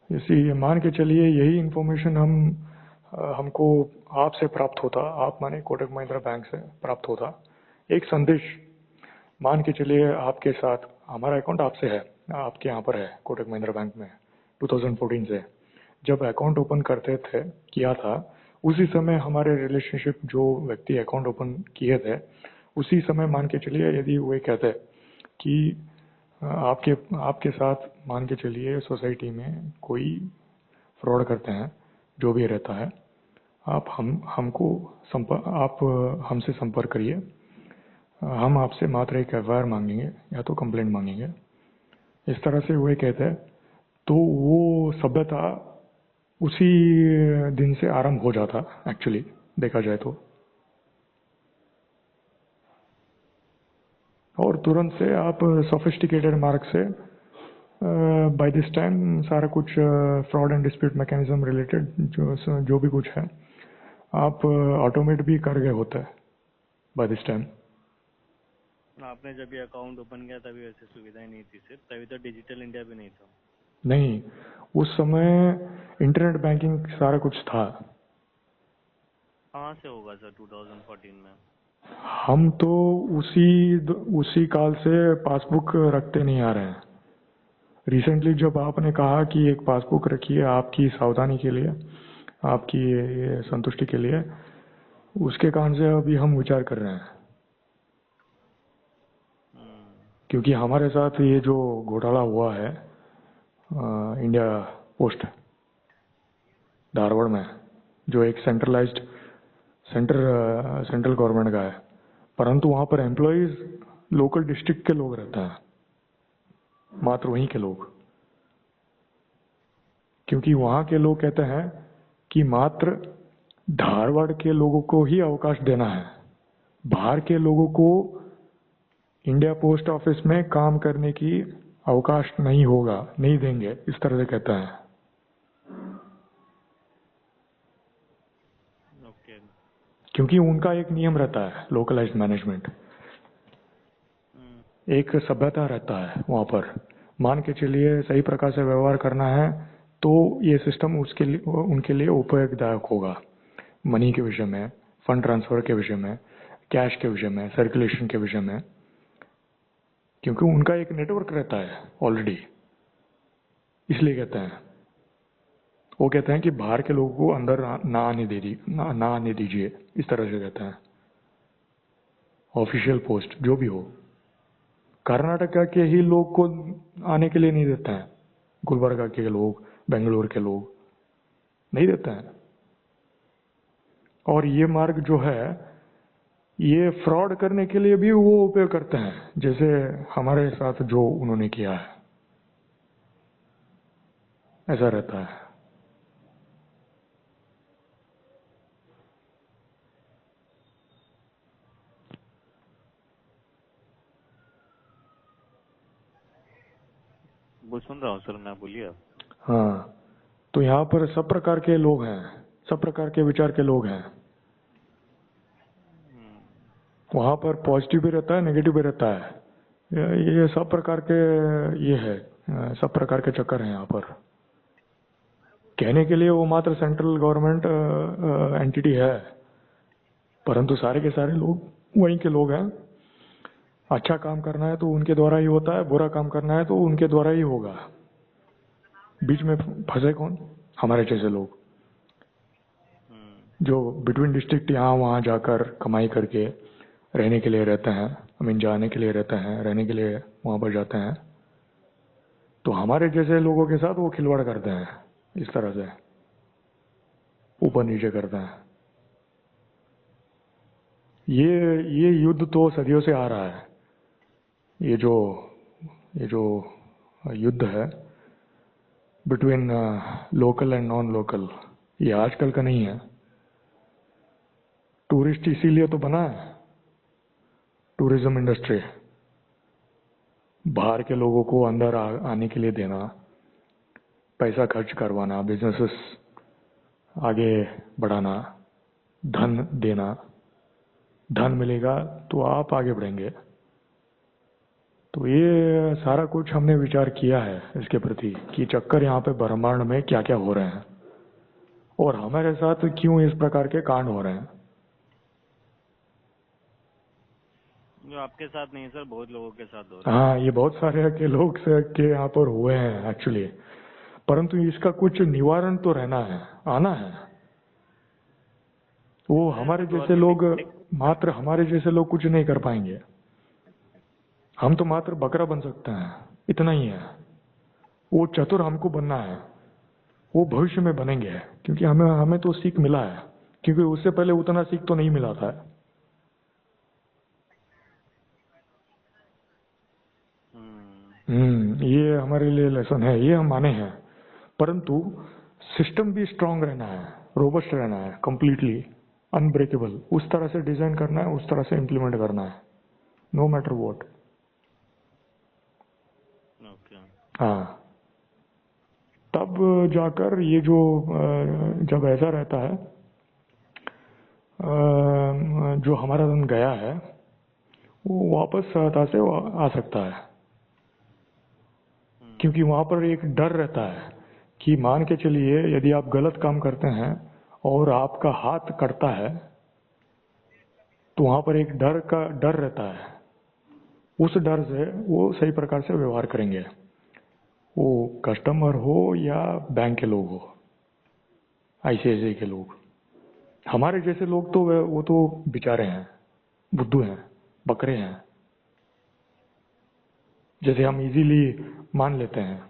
इसी मान के चलिए यही इंफॉर्मेशन हमको आपसे प्राप्त होता, आप माने कोटक महिंद्रा बैंक से प्राप्त होता एक संदेश। मान के चलिए आपके साथ हमारा अकाउंट आपसे है, आपके यहाँ पर है कोटक महिंद्रा बैंक में 2014 से, जब अकाउंट ओपन करते थे किया था, उसी समय हमारे रिलेशनशिप जो व्यक्ति अकाउंट ओपन किए थे, उसी समय मान के चलिए यदि वो कहते कि आपके साथ मान के चलिए सोसाइटी में कोई फ्रॉड करते हैं, जो भी रहता है, आप हमसे संपर्क करिए, हम आपसे मात्र एक एफआईआर मांगेंगे या तो कंप्लेंट मांगेंगे, इस तरह से वो कहते हैं। तो वो सभ्यता उसी दिन से आरंभ हो जाता एक्चुअली, देखा जाए तो। और तुरंत से आप सोफिस्टिकेटेड मार्क से बाय दिस टाइम सारा कुछ fraud and dispute mechanism related जो भी कुछ है आप ऑटोमेट भी कर गए होते हैं बाय दिस टाइम। आपने जब ये अकाउंट ओपन किया तभी ऐसी सुविधाएं नहीं थी सिर्फ, तभी तो डिजिटल इंडिया भी नहीं था। नहीं, उस समय इंटरनेट बैंकिंग सारा कुछ था। कहाँ से होगा सर 2014 में? हम तो उसी काल से पासबुक रखते नहीं आ रहे हैं। रिसेंटली जब आपने कहा कि एक पासबुक रखिए आपकी सावधानी के लिए, आपकी संतुष्टि के लिए, उसके कारण से अभी हम विचार कर रहे हैं। क्योंकि हमारे साथ ये जो घोटाला हुआ है इंडिया पोस्ट धारवाड़ में, जो एक सेंट्रल गवर्नमेंट का है, परंतु वहाँ पर एम्प्लॉइज लोकल डिस्ट्रिक्ट के लोग रहते हैं, मात्र वहीं के लोग। क्योंकि वहाँ के लोग कहते हैं कि मात्र धारवाड़ के लोगों को ही अवकाश देना है, बाहर के लोगों को इंडिया पोस्ट ऑफिस में काम करने की अवकाश नहीं होगा, नहीं देंगे, इस तरह से कहता है। ओके। क्योंकि उनका एक नियम रहता है, लोकलाइज्ड मैनेजमेंट, एक सभ्यता रहता है वहां पर। मान के चलिए सही प्रकार से व्यवहार करना है तो ये सिस्टम उसके लिए, उनके लिए उपयोगदायक होगा। मनी के विषय में, फंड ट्रांसफर के विषय में, कैश के विषय में, सर्कुलेशन के विषय में, क्योंकि उनका एक नेटवर्क रहता है ऑलरेडी, इसलिए कहते हैं। वो कहते हैं कि बाहर के लोगों को अंदर ना आने दीजिए, इस तरह से कहते हैं। ऑफिशियल पोस्ट जो भी हो, कर्नाटका के ही लोग को आने के लिए नहीं देते हैं, गुलबर्गा के लोग, बेंगलुरु के लोग नहीं देते हैं। और ये मार्ग जो है, ये फ्रॉड करने के लिए भी वो उपयोग करते हैं, जैसे हमारे साथ जो उन्होंने किया है, ऐसा रहता है। वो सुन रहा हूँ सर मैं, बोलिए आप। हाँ, तो यहाँ पर सब प्रकार के लोग हैं, सब प्रकार के विचार के लोग हैं। वहाँ पर पॉजिटिव भी रहता है, नेगेटिव भी रहता है। ये सब प्रकार के, ये है, सब प्रकार के चक्कर हैं यहाँ पर। कहने के लिए वो मात्र सेंट्रल गवर्नमेंट एंटिटी है, परंतु सारे के सारे लोग वहीं के लोग हैं। अच्छा काम करना है तो उनके द्वारा ही होता है, बुरा काम करना है तो उनके द्वारा ही होगा। बीच में फंसे कौन? हमारे जैसे लोग, जो बिटवीन डिस्ट्रिक्ट यहाँ वहाँ जाकर कमाई करके रहने के लिए रहते हैं, जाने के लिए रहते हैं, रहने के लिए वहाँ पर जाते हैं। तो हमारे जैसे लोगों के साथ वो खिलवाड़ करते हैं, इस तरह से ऊपर नीचे करते हैं। ये युद्ध तो सदियों से आ रहा है। ये जो युद्ध है between local and non local, ये आजकल का नहीं है। टूरिस्ट इसीलिए तो बना है, टूरिज्म इंडस्ट्री, बाहर के लोगों को अंदर आने के लिए देना, पैसा खर्च करवाना, बिजनेसेस आगे बढ़ाना, धन देना। धन मिलेगा तो आप आगे बढ़ेंगे। तो ये सारा कुछ हमने विचार किया है इसके प्रति कि चक्कर यहाँ पे ब्रह्मांड में क्या क्या हो रहे हैं और हमारे साथ क्यों इस प्रकार के कांड हो रहे हैं। जो आपके साथ नहीं सर, बहुत लोगों के साथ हो रहा है। हाँ, ये बहुत सारे के लोग के यहाँ पर हुए हैं एक्चुअली, परंतु इसका कुछ निवारण तो रहना है, आना है। वो हमारे जैसे लोग, मात्र हमारे जैसे लोग कुछ नहीं कर पाएंगे। हम तो मात्र बकरा बन सकते हैं, इतना ही है। वो चतुर हमको बनना है, वो भविष्य में बनेंगे, क्योंकि हमें तो सीख मिला है, क्योंकि उससे पहले उतना सीख तो नहीं मिला था। ये हमारे लिए लेसन है, ये हम माने हैं। परंतु सिस्टम भी स्ट्रांग रहना है, रोबस्ट रहना है, कंप्लीटली अनब्रेकेबल। उस तरह से डिजाइन करना है, उस तरह से इम्प्लीमेंट करना है, नो मैटर व्हाट। हाँ, तब जाकर ये जो जब ऐसा रहता है, जो हमारा धन गया है वो वापस सहजता से आ सकता है। क्योंकि वहां पर एक डर रहता है कि मान के चलिए यदि आप गलत काम करते हैं और आपका हाथ कटता है तो वहां पर एक डर रहता है। उस डर से वो सही प्रकार से व्यवहार करेंगे, वो कस्टमर हो या बैंक के लोग हो, आईसीआईसीआई के लोग। हमारे जैसे लोग तो वो तो बेचारे हैं, बुद्धू हैं, बकरे हैं, जैसे हम इजीली मान लेते हैं,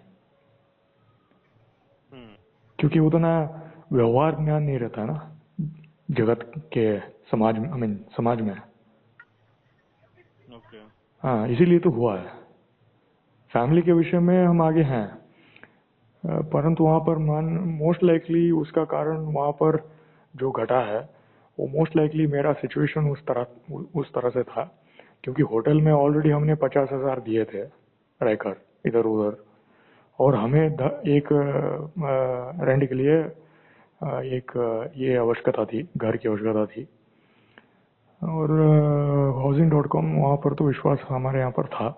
क्योंकि उतना व्यवहार ज्ञान नहीं रहता ना जगत के समाज में, समाज में। हाँ, इसीलिए तो हुआ है। फैमिली के विषय में हम आगे हैं, परंतु वहां पर मोस्ट लाइकली उसका कारण वहां पर जो घटा है वो मोस्ट लाइकली मेरा सिचुएशन उस तरह से था, क्योंकि होटल में ऑलरेडी हमने 50,000 दिए थे रहकर इधर उधर, और हमें एक रेंट के लिए एक ये आवश्यकता थी, घर की आवश्यकता थी। और housing.com वहाँ पर तो विश्वास हमारे यहाँ पर था,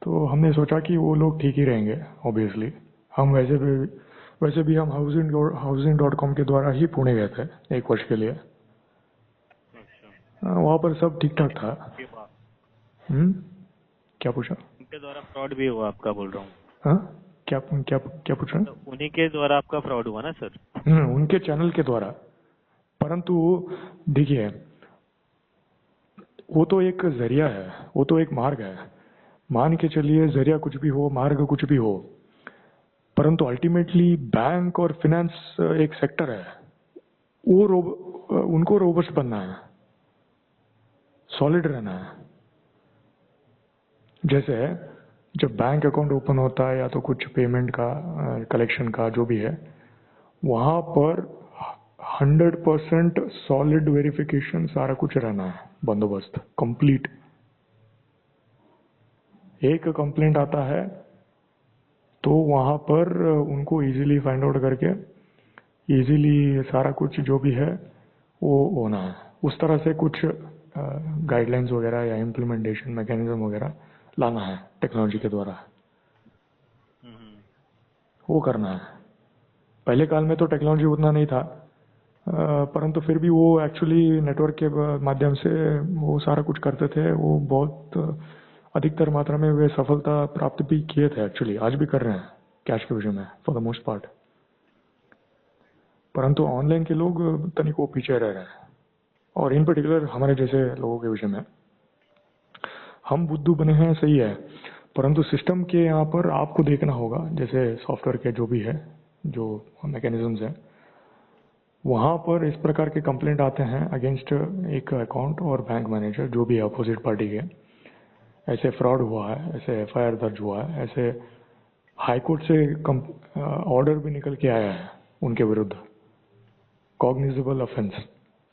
तो हमने सोचा कि वो लोग ठीक ही रहेंगे ऑब्वियसली। हम वैसे भी हम housing.com के द्वारा ही पुणे गए थे 1 वर्ष के लिए। अच्छा, वहाँ पर सब ठीक ठाक था। ये हुआ। क्या पूछा? उनके द्वारा फ्रॉड भी हुआ आपका, बोल रहा हूँ। हाँ, क्या पूछ रहे हैं? तो उन्हीं के द्वारा आपका फ्रॉड हुआ ना सर? उनके चैनल के द्वारा। परंतु देखिए, वो तो एक जरिया है, वो तो एक मार्ग है। मान के चलिए जरिया कुछ भी हो, मार्ग कुछ भी हो, परंतु अल्टीमेटली बैंक और फिनेंस एक सेक्टर है, वो उनको रोबस्ट बनना है, सॉलिड रहना है। जैसे जब बैंक अकाउंट ओपन होता है या तो कुछ पेमेंट का, कलेक्शन का, जो भी है, वहां पर 100% सॉलिड वेरिफिकेशन सारा कुछ रहना है, बंदोबस्त कंप्लीट। एक कंप्लेंट आता है तो वहां पर उनको इजीली फाइंड आउट करके इजीली सारा कुछ जो भी है वो होना है। उस तरह से कुछ गाइडलाइंस वगैरह या इम्प्लीमेंटेशन मैकेनिज्म वगैरह लाना है टेक्नोलॉजी के द्वारा, वो करना है। पहले काल में तो टेक्नोलॉजी उतना नहीं था, परंतु फिर भी वो एक्चुअली नेटवर्क के माध्यम से वो सारा कुछ करते थे। वो बहुत अधिकतर मात्रा में वे सफलता प्राप्त भी किए थे, एक्चुअली आज भी कर रहे हैं कैश के विषय में फॉर द मोस्ट पार्ट। परंतु ऑनलाइन के लोग तनिक वो पीछे रह रहे हैं, और इन पर्टिकुलर हमारे जैसे लोगों के विषय में। हम बुद्धू बने हैं, सही है, परंतु सिस्टम के यहाँ पर आपको देखना होगा, जैसे सॉफ्टवेयर के जो भी है, जो मैकेनिज्म्स हैं, वहां पर इस प्रकार के कंप्लेंट आते हैं अगेंस्ट एक अकाउंट और बैंक मैनेजर जो भी अपोजिट पार्टी के, ऐसे फ्रॉड हुआ है, ऐसे एफआईआर दर्ज हुआ है, ऐसे हाईकोर्ट से ऑर्डर भी निकल के आया है उनके विरुद्ध, कॉग्निजेबल ऑफेंस,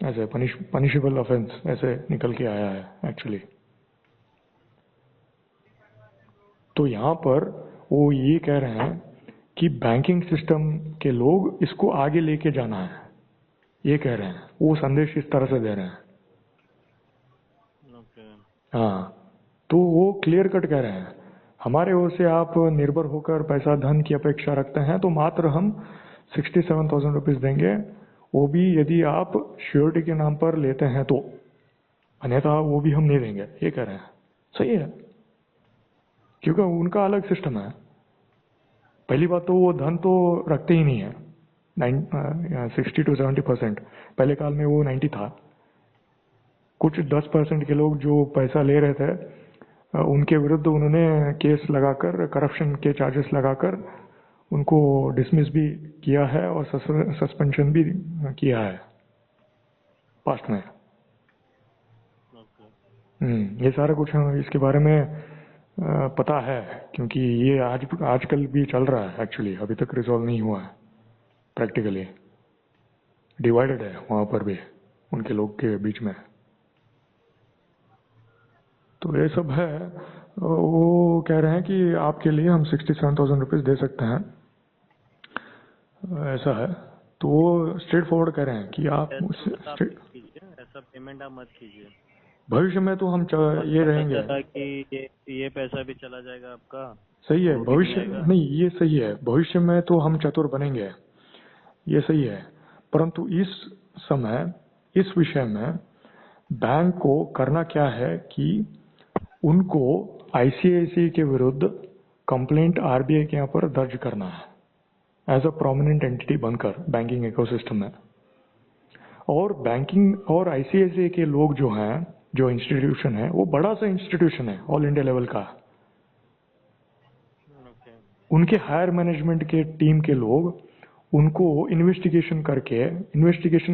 ऐसे पनिशेबल ऑफेंस ऐसे निकल के आया है एक्चुअली। तो यहाँ पर वो ये कह रहे हैं कि बैंकिंग सिस्टम के लोग इसको आगे लेके जाना है, ये कह रहे हैं, वो संदेश इस तरह से दे रहे हैं। हाँ, तो वो क्लियर कट कह रहे हैं, हमारे ओर से आप निर्भर होकर पैसा धन की अपेक्षा रखते हैं तो मात्र हम 67,000 रुपीज देंगे, वो भी यदि आप श्योरिटी के नाम पर लेते हैं तो, अन्यथा वो भी हम नहीं देंगे, ये कह रहे हैं। सही है, क्योंकि उनका अलग सिस्टम है। पहली बात तो वो धन तो रखते ही नहीं है, 60 to 70%। पहले काल में वो 90 था। कुछ 10% के लोग जो पैसा ले रहे थे, उनके विरुद्ध उन्होंने केस लगाकर, करप्शन के चार्जेस लगाकर उनको डिसमिस भी किया है और सस्पेंशन भी किया है पास्ट में। ये सारा कुछ इसके बारे में पता है, क्योंकि ये आजकल भी चल रहा है एक्चुअली, अभी तक रिजॉल्व नहीं हुआ है, प्रैक्टिकली डिवाइडेड है वहां पर भी उनके लोग के बीच में। तो ये सब है। वो कह रहे हैं कि आपके लिए हम 67,000 रुपीज दे सकते हैं, ऐसा है। तो वो स्ट्रेट फॉरवर्ड कह रहे हैं कि आप ऐसा पेमेंट आप मत कीजिए, भविष्य में तो हम ये रहेंगे कि ये पैसा भी चला जाएगा आपका। सही है, भविष्य नहीं, ये सही है, भविष्य में तो हम चतुर बनेंगे, ये सही है। परंतु इस समय इस विषय में बैंक को करना क्या है कि उनको आईसीआईसीआई के विरुद्ध कंप्लेंट आरबीआई के यहाँ पर दर्ज करना है एज अ प्रोमिनेंट एंटिटी बनकर बैंकिंग इकोसिस्टम में। और बैंकिंग और आईसीआईसीआई के लोग जो हैं, जो इंस्टीट्यूशन है, वो बड़ा सा इंस्टीट्यूशन है ऑल इंडिया लेवल का। उनके हायर मैनेजमेंट के टीम के लोग उनको इन्वेस्टिगेशन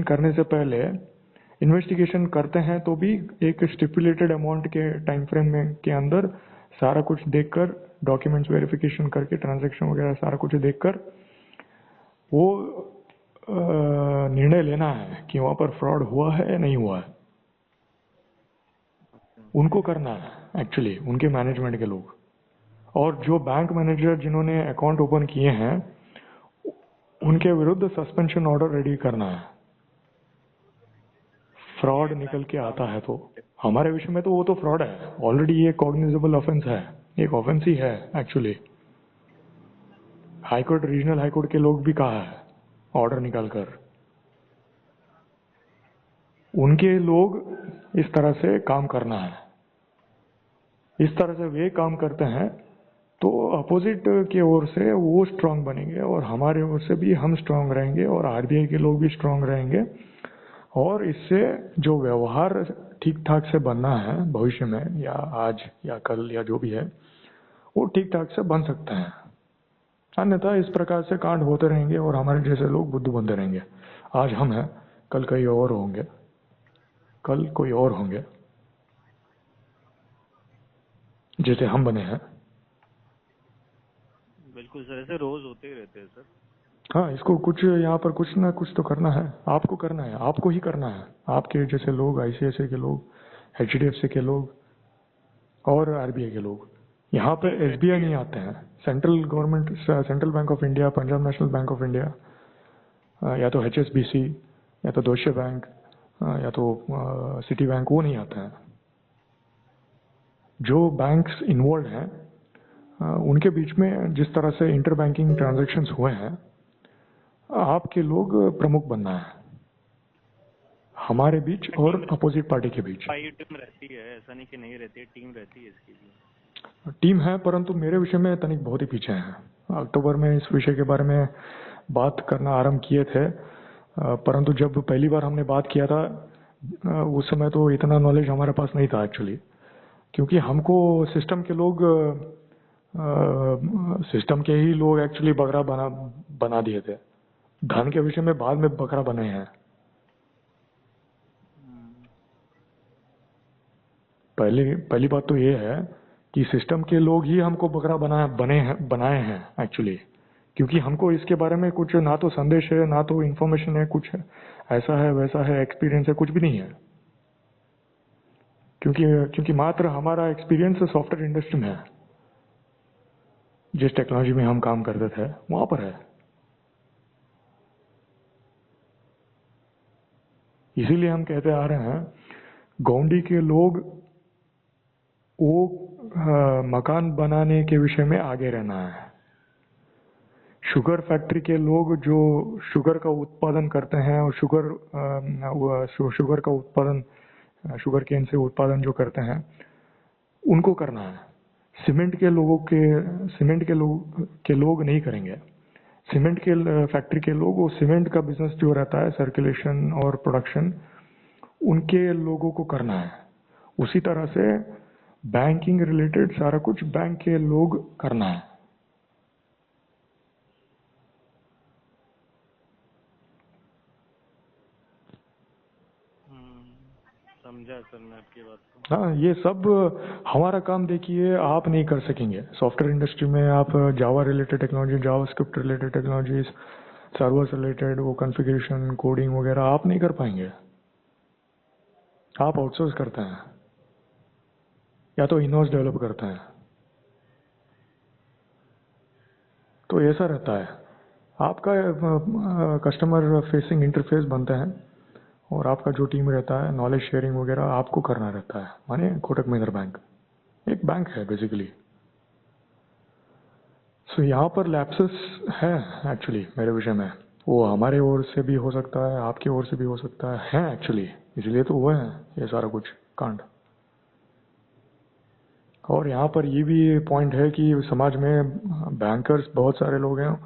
करने से पहले, इन्वेस्टिगेशन करते हैं तो भी एक स्टिपुलेटेड अमाउंट के टाइम फ्रेम में के अंदर सारा कुछ देखकर, डॉक्यूमेंट्स वेरिफिकेशन करके, ट्रांजैक्शन वगैरह सारा कुछ देखकर वो निर्णय लेना है कि वहाँ पर फ्रॉड हुआ है या नहीं हुआ है, उनको करना है एक्चुअली, उनके मैनेजमेंट के लोग। और जो बैंक मैनेजर जिन्होंने अकाउंट ओपन किए हैं उनके विरुद्ध सस्पेंशन ऑर्डर रेडी करना है, फ्रॉड निकल के आता है तो। हमारे विषय में तो वो तो फ्रॉड है ऑलरेडी, ये कॉग्निजेबल ऑफेंस है, एक ऑफेंस ही है एक्चुअली। हाईकोर्ट, रीजनल हाईकोर्ट के लोग भी कहा है ऑर्डर निकालकर, उनके लोग इस तरह से काम करना है, इस तरह से वे काम करते हैं तो अपोजिट की ओर से वो स्ट्रांग बनेंगे और हमारे ओर से भी हम स्ट्रांग रहेंगे और आरबीआई के लोग भी स्ट्रांग रहेंगे। और इससे जो व्यवहार ठीक ठाक से बनना है भविष्य में, या आज या कल या जो भी है, वो ठीक ठाक से बन सकते हैं। अन्यथा इस प्रकार से कांड होते रहेंगे और हमारे जैसे लोग बुद्धू बनते रहेंगे। आज हम हैं, कल कई और होंगे, कल कोई और होंगे जैसे हम बने हैं। बिल्कुल सर, ऐसे रोज होते ही रहते हैं सर। हाँ, इसको कुछ यहाँ पर कुछ ना कुछ तो करना है, आपको करना है, आपको ही करना है। आपके जैसे लोग, आईसीआईसीआई के लोग, एचडीएफसी के लोग और आरबीआई के लोग। यहाँ पे एसबीआई नहीं आते हैं, central government, central bank of India, Punjab national bank of India, या तो एचएसबीसी, या तो डोइचे बैंक, या तो सिटी बैंक, वो नहीं आते हैं। जो बैंक्स इन्वॉल्व हैं उनके बीच में जिस तरह से इंटर बैंकिंग ट्रांजेक्शन्स हुए हैं, आपके लोग प्रमुख बनना है हमारे बीच और अपोजिट पार्टी के बीच। टीम रहती है, ऐसा नहीं कि नहीं रहती है, टीम रहती है इसकी भी। टीम है, परंतु मेरे विषय में तनिक बहुत ही पीछे हैं। अक्टूबर में इस विषय के बारे में बात करना आरंभ किए थे, परंतु जब पहली बार हमने बात किया था उस समय तो इतना नॉलेज हमारे पास नहीं था एक्चुअली, क्योंकि हमको सिस्टम के लोग, सिस्टम के ही लोग एक्चुअली बकरा बना दिए थे। धन के विषय में बाद में बकरा बने हैं। पहली बात तो ये है कि सिस्टम के लोग ही हमको बकरा बनाए हैं एक्चुअली, क्योंकि हमको इसके बारे में कुछ ना तो संदेश है, ना तो इन्फॉर्मेशन है, कुछ ऐसा है वैसा है, एक्सपीरियंस है, कुछ भी नहीं है। क्योंकि मात्र हमारा एक्सपीरियंस सॉफ्टवेयर इंडस्ट्री में है, जिस टेक्नोलॉजी में हम काम करते थे वहां पर है। इसीलिए हम कहते आ रहे हैं, गोंडी के लोग वो मकान बनाने के विषय में आगे रहना है। शुगर फैक्ट्री के लोग जो शुगर का उत्पादन करते हैं और शुगर का उत्पादन, शुगर केन से उत्पादन जो करते हैं, उनको करना है। सीमेंट के लोग नहीं करेंगे। सीमेंट के फैक्ट्री के लोग, वो सीमेंट का बिजनेस जो रहता है, सर्कुलेशन और प्रोडक्शन, उनके लोगों को करना है। उसी तरह से बैंकिंग रिलेटेड सारा कुछ बैंक के लोग करना है। समझा सर मैं आपकी बात को। हाँ, ये सब हमारा काम देखिए आप नहीं कर सकेंगे। सॉफ्टवेयर इंडस्ट्री में आप Java related technology, JavaScript related technologies, servers related वो कॉन्फ़िगरेशन, कोडिंग वगैरह आप नहीं कर पाएंगे। आप आउटसोर्स करते हैं या तो इन-हाउस डेवलप करते हैं, तो ऐसा रहता है। आपका कस्टमर फेसिंग इंटरफेस बनते हैं और आपका जो टीम रहता है, नॉलेज शेयरिंग वगैरह आपको करना रहता है। माने कोटक महिंद्रा बैंक एक बैंक है बेसिकली। सो यहाँ पर लैप्सेस है एक्चुअली मेरे विषय में। वो हमारे ओर से भी हो सकता है, आपकी ओर से भी हो सकता है एक्चुअली, इसलिए तो हुए हैं ये सारा कुछ कांड। और यहाँ पर ये भी पॉइंट है कि समाज में बैंकर्स बहुत सारे लोग हैं,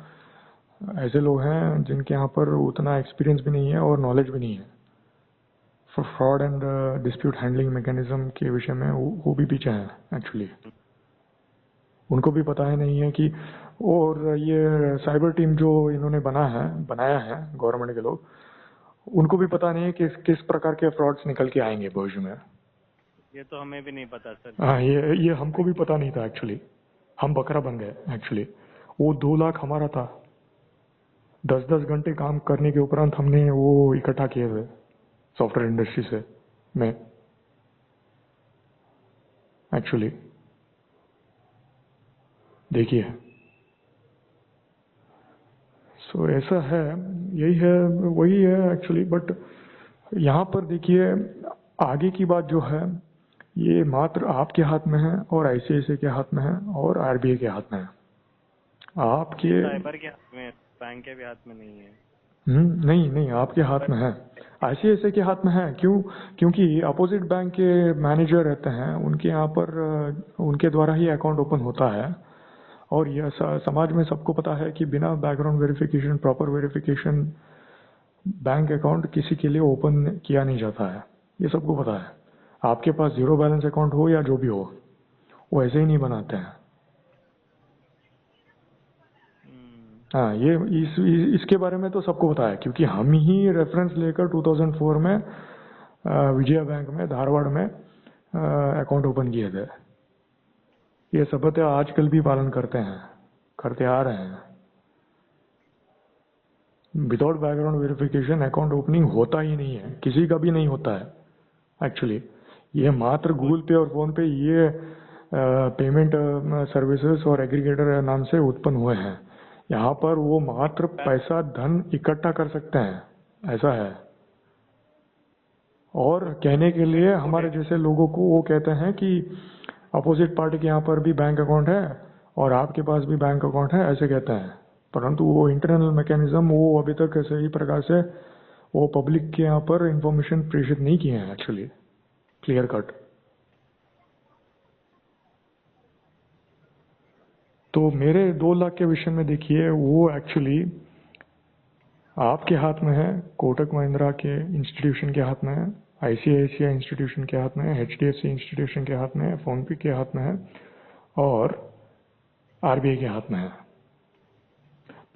ऐसे लोग हैं जिनके यहाँ पर उतना एक्सपीरियंस भी नहीं है और नॉलेज भी नहीं है fraud and dispute handling mechanism के विषय में। वो भी पीछे हैं एक्चुअली, उनको भी पता है नहीं है कि, और ये साइबर टीम जो इन्होंने बनाया है गवर्नमेंट के लोग, उनको भी पता नहीं है कि किस प्रकार के फ्रॉड्स निकल के आएंगे भविष्य में। ये तो हमें भी नहीं पता सर। हाँ, ये हमको भी पता नहीं था एक्चुअली। हम बकरा बन गए एक्चुअली। वो 2 लाख हमारा था, 10-10 घंटे काम करने के उपरांत हमने वो इकट्ठा किए थे सॉफ्टवेयर इंडस्ट्री से में एक्चुअली देखिए। सो ऐसा है, यही है, वही है एक्चुअली। बट यहाँ पर देखिए आगे की बात जो है ये मात्र आपके हाथ में है और आईसीआईसीआई के हाथ में है और आरबीआई के हाथ में है। आपके साइबर के हाथ में, बैंक के भी हाथ में नहीं है। नहीं नहीं, आपके हाथ में है, आईसीआईसीआई के हाथ में है। क्यों? क्योंकि अपोजिट बैंक के मैनेजर रहते हैं, उनके यहाँ पर उनके द्वारा ही अकाउंट ओपन होता है। और यह समाज में सबको पता है कि बिना background verification, proper verification bank account किसी के लिए ओपन किया नहीं जाता है। ये सबको पता है। आपके पास जीरो बैलेंस अकाउंट हो या जो भी हो, वो ऐसे ही नहीं बनाते हैं। हाँ, ये इसके बारे में तो सबको पता है, क्योंकि हम ही रेफरेंस लेकर 2004 में विजया बैंक में धारवाड़ में अकाउंट ओपन किए थे। ये सबूत आजकल भी पालन करते हैं, करते आ रहे हैं। Without background verification account opening होता ही नहीं है, किसी का भी नहीं होता है एक्चुअली। ये मात्र गूगल पे और फोन पे ये पेमेंट सर्विसेज और एग्रीगेटर नाम से उत्पन्न हुए हैं। यहाँ पर वो मात्र पैसा धन इकट्ठा कर सकते हैं, ऐसा है। और कहने के लिए हमारे जैसे लोगों को वो कहते हैं कि अपोजिट पार्टी के यहाँ पर भी बैंक अकाउंट है और आपके पास भी बैंक अकाउंट है, ऐसे कहते हैं। परंतु वो इंटरनल मैकेनिज्म वो अभी तक सही प्रकार से वो पब्लिक के यहाँ पर इंफॉर्मेशन प्रेषित नहीं किए हैं एक्चुअली, क्लियर कट। तो मेरे 2 लाख के विषय में देखिए, वो एक्चुअली आपके हाथ में है, कोटक महिंद्रा के इंस्टीट्यूशन के हाथ में है, आईसीआईसीआई इंस्टीट्यूशन के हाथ में है, एचडीएफसी इंस्टीट्यूशन के हाथ में है, फोनपे के हाथ में है और आरबीआई के हाथ में है।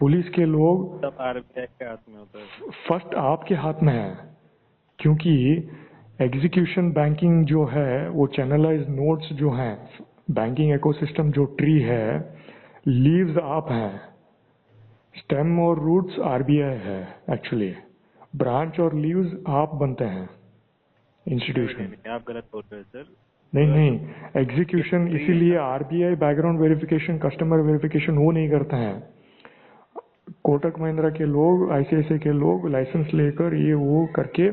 पुलिस के लोग सब आरबीआई के हाथ में होता है। फर्स्ट आपके हाथ में है, क्योंकि एग्जीक्यूशन बैंकिंग जो है वो चैनलाइज नोड्स जो हैं, बैंकिंग इकोसिस्टम जो ट्री है, लीव्स आप हैं, स्टेम और रूट्स आरबीआई है एक्चुअली, ब्रांच और लीव्स आप बनते हैं इंस्टीट्यूशन। आप गलत बोल रहे हैं सर। नहीं नहीं, एग्जीक्यूशन इसीलिए RBI background verification, customer verification वो नहीं करते हैं। कोटक महिंद्रा के लोग, आईसीआईसीआई के लोग लाइसेंस लेकर ये वो करके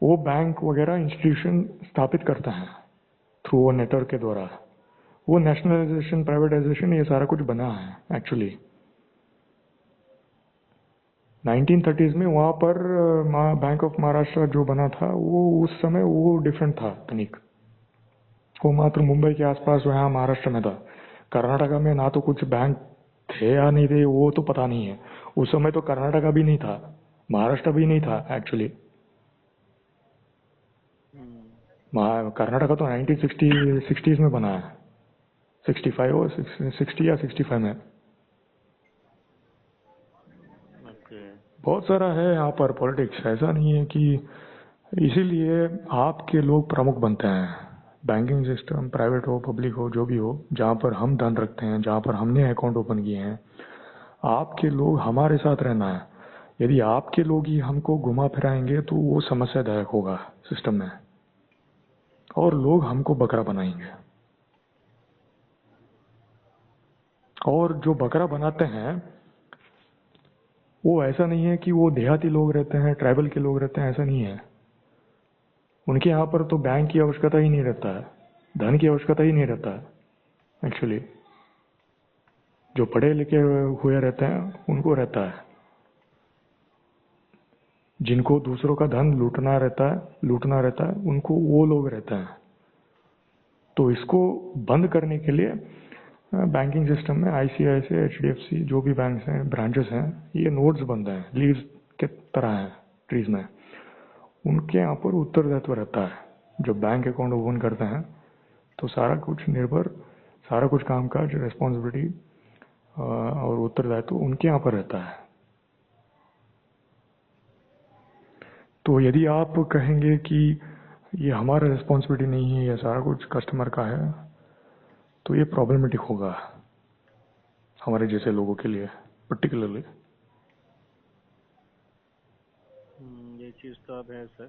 वो बैंक वगैरह इंस्टीट्यूशन स्थापित करते हैं थ्रू वो नेटवर्क के द्वारा। वो नेशनलाइजेशन, प्राइवेटाइजेशन, ये सारा कुछ बना है एक्चुअली 1930s में। वहाँ पर बैंक ऑफ महाराष्ट्र जो बना था वो उस समय वो डिफरेंट था तनिक, वो मात्र मुंबई के आसपास वहाँ महाराष्ट्र में था। कर्नाटका में ना तो कुछ बैंक थे या नहीं थे वो तो पता नहीं है। उस समय तो कर्नाटका भी नहीं था, महाराष्ट्र भी नहीं था एक्चुअली। कर्नाटका तो 1960s में बना है, 65 और 60 या 65 में। बहुत सारा है यहाँ पर पॉलिटिक्स, ऐसा नहीं है कि, इसीलिए आपके लोग प्रमुख बनते हैं। बैंकिंग सिस्टम प्राइवेट हो, पब्लिक हो, जो भी हो, जहाँ पर हम धन रखते हैं, जहाँ पर हमने अकाउंट ओपन किए हैं, आपके लोग हमारे साथ रहना है। यदि आपके लोग ही हमको घुमा फिराएंगे तो वो समस्यादायक होगा सिस्टम में, और लोग हमको बकरा बनाएंगे। और जो बकरा बनाते हैं वो ऐसा नहीं है कि वो देहाती लोग रहते हैं, ट्राइबल के लोग रहते हैं, ऐसा नहीं है। उनके यहाँ पर तो बैंक की आवश्यकता ही नहीं रहता है, धन की आवश्यकता ही नहीं रहता है एक्चुअली। जो पढ़े लिखे हुए रहते हैं उनको रहता है, जिनको दूसरों का धन लूटना रहता है उनको वो लोग रहते हैं। तो इसको बंद करने के लिए बैंकिंग सिस्टम में आईसीआईसीआई, एचडीएफसी, जो भी बैंक्स हैं, ब्रांचेस हैं, ये नोड्स बंद हैं, लीव्स के तरह हैं ट्रीज में। उनके यहाँ पर उत्तरदायित्व रहता है। जो बैंक अकाउंट ओपन करते हैं तो सारा कुछ कामकाज, रिस्पॉन्सिबिलिटी और उत्तरदायित्व उनके यहाँ पर रहता है। तो यदि आप कहेंगे कि ये हमारा रिस्पॉन्सिबिलिटी नहीं है, ये सारा कुछ कस्टमर का है, तो ये प्रॉब्लमेटिक होगा हमारे जैसे लोगों के लिए पर्टिकुलरली। चीज तो अब है सर,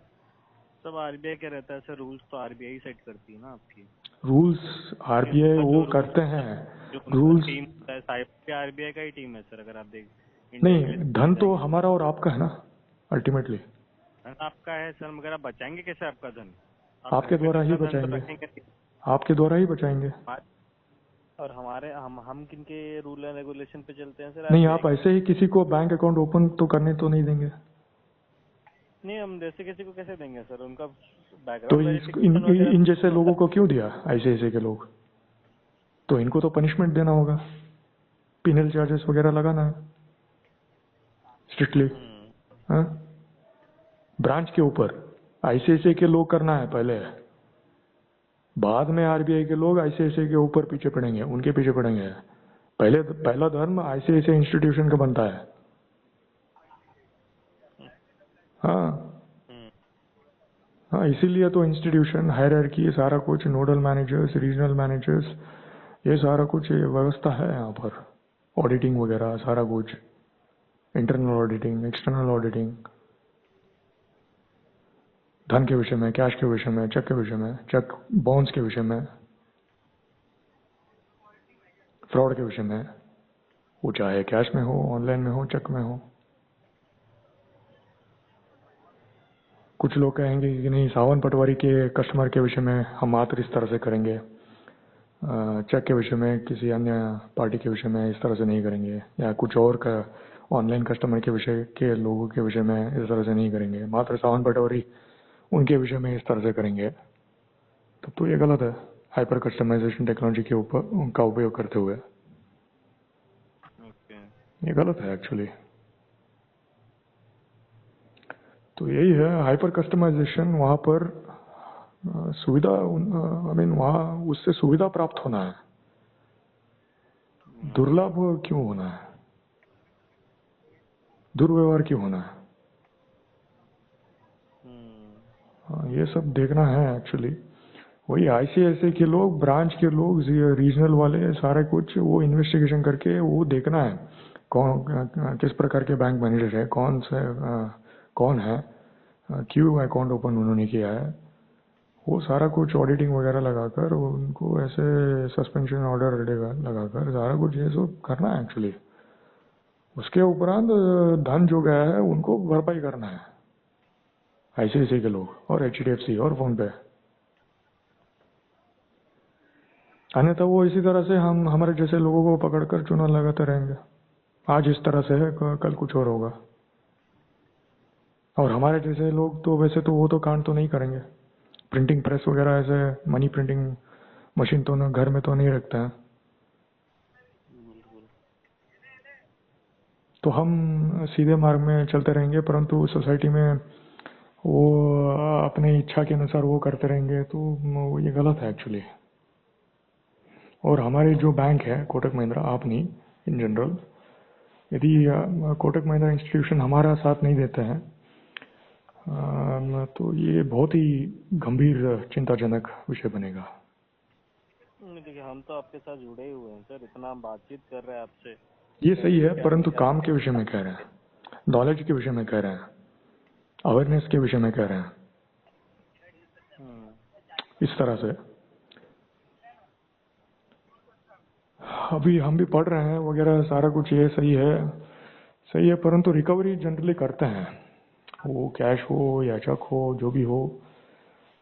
सब आरबीआई का रहता है सर, रूल्स तो आरबीआई सेट करती है ना आपकी। रूल्स आरबीआई वो करते हैं, जो उनका रूल्स टीम है, साइबर आरबीआई का ही टीम है सर, अगर आप देख इंडिया के लिए नहीं, धन तो जाएंगे हमारा और आपका है ना अल्टीमेटली। धन आपका है सर, मगर आप बचाएंगे कैसे आपका धन? आप घर आपके पे द्वारा ही अपना धन तो बचाएंगे, रखेंगे नहीं। आपके द्वारा ही बचाएंगे। और हमारे हम किनके रूल एंड रेगुलेशन पे चलते हैं सर? नहीं, आरबीआई आप के। ऐसे ही किसी को बैंक अकाउंट ओपन तो करने तो नहीं देंगे। नहीं, हम जैसे किसी को कैसे देंगे सर? उनका तो बैकग्राउंड वेरिफिकेशन वगैरह इन तो जैसे होता लोगों को क्यों दिया, ऐसे ऐसे के लोग? तो इनको तो पनिशमेंट देना होगा, पिनल चार्जेस वगैरह लगाना है स्ट्रिक्टली। है। हाँ, ब्रांच के ऊपर आईसीआईसीआई के लोग करना है पहले, बाद में आरबीआई के लोग आईसीआईसीआई के ऊपर पीछे पड़ेंगे, उनके पीछे पड़ेंगे। पहले पहला धर्म आईसीआईसीआई इंस्टीट्यूशन का बनता है। हाँ हम्म। हाँ, इसीलिए तो इंस्टीट्यूशन, हायरार्की, सारा कुछ, नोडल मैनेजर्स, रीजनल मैनेजर्स, ये सारा कुछ ये व्यवस्था है यहाँ पर। ऑडिटिंग वगैरह सारा कुछ, इंटरनल ऑडिटिंग, एक्सटर्नल ऑडिटिंग, धन के विषय में, कैश के विषय में, चेक के विषय में, चेक बाउंस के विषय में, फ्रॉड के विषय में, वो चाहे कैश में हो, ऑनलाइन में हो, चेक में हो। कुछ लोग कहेंगे कि नहीं, सावन पटवारी के कस्टमर के विषय में हम मात्र इस तरह से करेंगे, चेक के विषय में किसी अन्य पार्टी के विषय में इस तरह से नहीं करेंगे, या कुछ और का ऑनलाइन कस्टमर के विषय के लोगों के विषय में इस तरह से नहीं करेंगे, मात्र सावन पटवारी उनके विषय में इस तरह से करेंगे। तब तो ये गलत है, हाइपर कस्टमाइजेशन टेक्नोलॉजी के ऊपर उनका उपयोग करते हुए। ओके। ये गलत है एक्चुअली। तो यही है हाइपर कस्टमाइजेशन, वहाँ पर सुविधा, आई मीन वहाँ उससे सुविधा प्राप्त होना है, दुर्लभ क्यों होना है, दुर्व्यवहार क्यों होना है? ये सब देखना है एक्चुअली। वही आईसीआईसीआई के लोग, ब्रांच के लोग, रीजनल वाले, सारे कुछ वो इन्वेस्टिगेशन करके वो देखना है कौन किस प्रकार के बैंक मैनेजर है, कौन से कौन है, क्यों अकाउंट ओपन उन्होंने किया है, वो सारा कुछ ऑडिटिंग वगैरह लगाकर उनको ऐसे सस्पेंशन ऑर्डर लगाकर सारा कुछ ये सब करना है एक्चुअली। उसके उपरांत धन जो गया है उनको भरपाई करना है आईसीआईसीआई के लोग और एचडीएफसी और फोन पे। अन्यथा वो इसी तरह से हम हमारे जैसे लोगों को पकड़कर चूना लगाते रहेंगे, आज इस तरह से है, कल कुछ और होगा। और हमारे जैसे लोग तो वैसे तो वो तो कांड तो नहीं करेंगे, प्रिंटिंग प्रेस वगैरह ऐसे मनी प्रिंटिंग मशीन तो घर में तो नहीं रखते हैं। तो हम सीधे मार्ग में चलते रहेंगे, परंतु सोसाइटी में वो अपने इच्छा के अनुसार वो करते रहेंगे, तो ये गलत है एक्चुअली। और हमारे जो बैंक है कोटक महिंद्रा, आप नहीं, इन जनरल, यदि कोटक महिंद्रा इंस्टीट्यूशन हमारा साथ नहीं देते हैं तो ये बहुत ही गंभीर चिंताजनक विषय बनेगा। देखिए, हम तो आपके साथ जुड़े हुए हैं सर, इतना हम बातचीत कर रहे हैं आपसे। ये सही है, परंतु काम के विषय में कह रहे हैं, नॉलेज के विषय में कह रहे हैं, अवेयरनेस के विषय में कह रहे हैं, इस तरह से। अभी हम भी पढ़ रहे हैं वगैरह सारा कुछ, ये सही है, परंतु रिकवरी जनरली करते हैं, वो कैश हो या चेक हो, जो भी हो,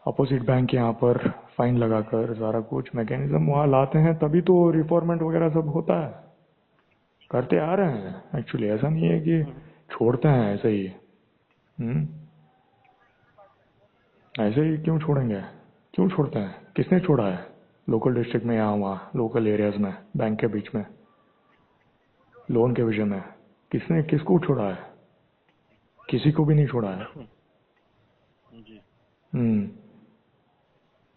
अपोजिट बैंक के यहाँ पर फाइन लगाकर सारा कुछ मैकेनिज्म वहाँ लाते हैं, तभी तो रिफॉर्मेंट वगैरह सब होता है, करते आ रहे हैं एक्चुअली। ऐसा नहीं है कि छोड़ते हैं ऐसे ही। ऐसे ही क्यों छोड़ेंगे, क्यों छोड़ते हैं? किसने छोड़ा है लोकल डिस्ट्रिक्ट में, यहाँ वहाँ लोकल एरियाज में, बैंक के बीच में, लोन के विषय में किसने किसको छोड़ा है? किसी को भी नहीं छोड़ा है।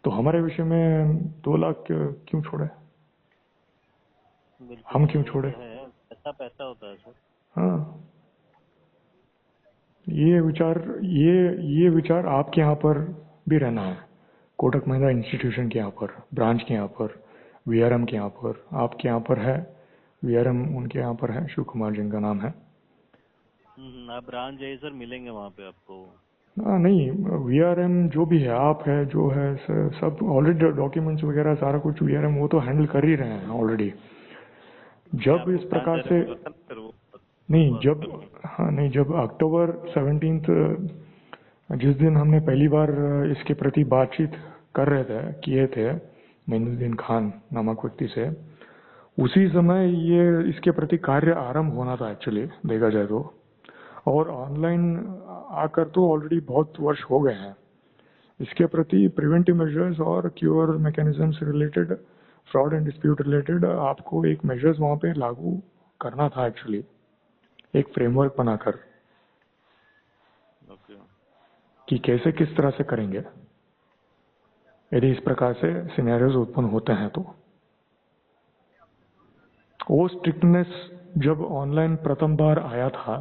तो हमारे विषय में 2 लाख क्यों छोड़े, हम क्यों छोड़े? ऐसा पैसा होता है सर। हाँ, ये विचार आपके यहाँ पर भी रहना है, कोटक महिंद्रा इंस्टीट्यूशन के यहाँ पर, ब्रांच के यहाँ पर, वीआरएम के यहाँ पर, आपके यहाँ पर है वीआरएम, उनके यहाँ पर है, शिव कुमार जिनका नाम है। आप ब्रांच जाइए सर, मिलेंगे वहाँ पे आपको। नहीं, वीआरएम जो भी है, आप है जो है सब ऑलरेडी डॉक्यूमेंट्स वगैरह सारा कुछ वीआरएम वो तो हैंडल कर ही रहे हैं ऑलरेडी। जब इस प्रकार से नहीं, जब हाँ नहीं, जब अक्टूबर 17 जिस दिन हमने पहली बार इसके प्रति बातचीत कर रहे थे किए थे मोइनुद्दीन खान नामक व्यक्ति से, उसी समय ये इसके प्रति कार्य आरंभ होना था एक्चुअली देखा जाए तो। और ऑनलाइन आकर तो ऑलरेडी बहुत वर्ष हो गए हैं। इसके प्रति प्रिवेंटिव मेजर्स और क्योर मैकेनिज्म से related, fraud and dispute related आपको एक मेजर्स वहाँ पे लागू करना था एक्चुअली, एक फ्रेमवर्क बनाकर कि कैसे किस तरह से करेंगे यदि इस प्रकार से सिनेरियोज उत्पन्न होते हैं तो। वो स्ट्रिक्टनेस जब ऑनलाइन प्रथम बार आया था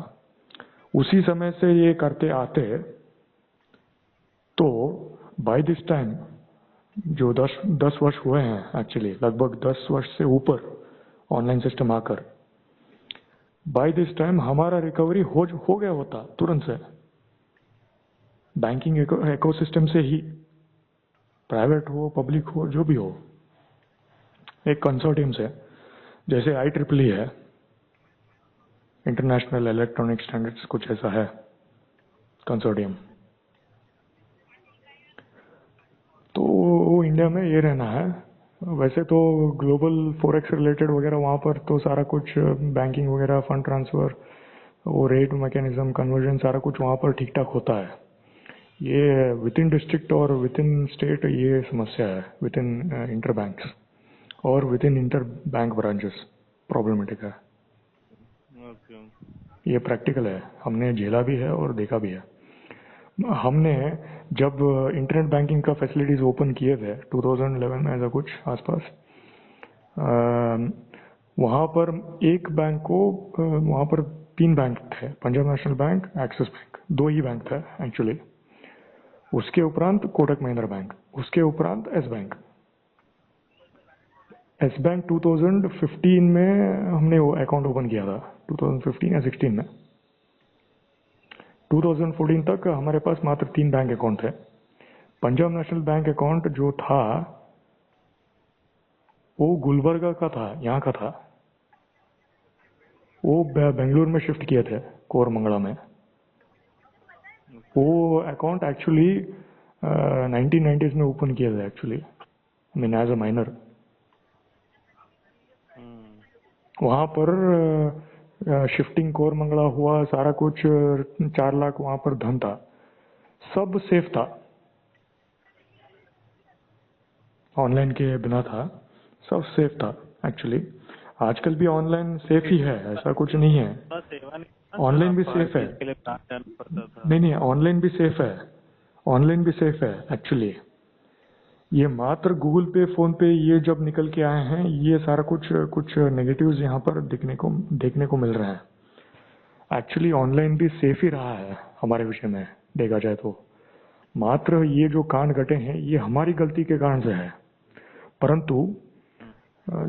उसी समय से ये करते आते, तो बाय दिस टाइम जो 10 वर्ष हुए हैं एक्चुअली, लगभग 10 वर्ष से ऊपर ऑनलाइन सिस्टम आकर, बाय दिस टाइम हमारा रिकवरी हो गया होता तुरंत से बैंकिंग इकोसिस्टम से ही, प्राइवेट हो पब्लिक हो जो भी हो, एक कंसोर्टियम से, जैसे IEEE है, इंटरनेशनल इलेक्ट्रॉनिक स्टैंडर्ड्स कुछ ऐसा है कंसोर्टियम, तो वो इंडिया में ये रहना है। वैसे तो ग्लोबल फॉरेक्स रिलेटेड वगैरह वहाँ पर तो सारा कुछ बैंकिंग वगैरह, फंड ट्रांसफर, वो रेट मैकेनिज्म, कन्वर्जन सारा कुछ वहाँ पर ठीक ठाक होता है। ये विद इन डिस्ट्रिक्ट और विद इन स्टेट ये समस्या है, विद इन इंटर बैंक्स और with in inter bank branches problematic है। ये प्रैक्टिकल है, हमने झेला भी है और देखा भी है। हमने जब इंटरनेट बैंकिंग का फैसिलिटीज ओपन किए थे 2011 में ऐसा कुछ आसपास, वहाँ पर एक बैंक को, वहाँ पर 3 बैंक थे, Punjab national bank, axis bank, 2 ही बैंक थे एक्चुअली। उसके उपरांत कोटक महिंद्रा बैंक, उसके उपरांत एस बैंक। एस बैंक 2015 में हमने वो अकाउंट ओपन किया था, 2015 या 16 में। 2014 तक हमारे पास मात्र 3 बैंक अकाउंट थे। पंजाब नेशनल बैंक अकाउंट जो था वो गुलबर्गा का था, यहाँ का था, वो बेंगलुरु में शिफ्ट किए थे कोरमंगला में। वो अकाउंट एक्चुअली 1990s में ओपन किया था actually, I mean as a minor. वहाँ पर शिफ्टिंग कोरमंगला हुआ, सारा कुछ 4 लाख वहाँ पर धन था, सब सेफ था, ऑनलाइन के बिना था, सब सेफ था एक्चुअली। आजकल भी ऑनलाइन सेफ ही है, ऐसा कुछ नहीं है, ऑनलाइन भी सेफ है। नहीं, ऑनलाइन भी सेफ है, ऑनलाइन भी सेफ है एक्चुअली। ये मात्र गूगल पे, फोन पे ये जब निकल के आए हैं, ये सारा कुछ नेगेटिव्स यहाँ पर देखने को मिल रहे हैं। एक्चुअली ऑनलाइन भी सेफ ही रहा है हमारे विषय में देखा जाए तो। मात्र ये जो कांड घटे हैं ये हमारी गलती के कारण से है, परंतु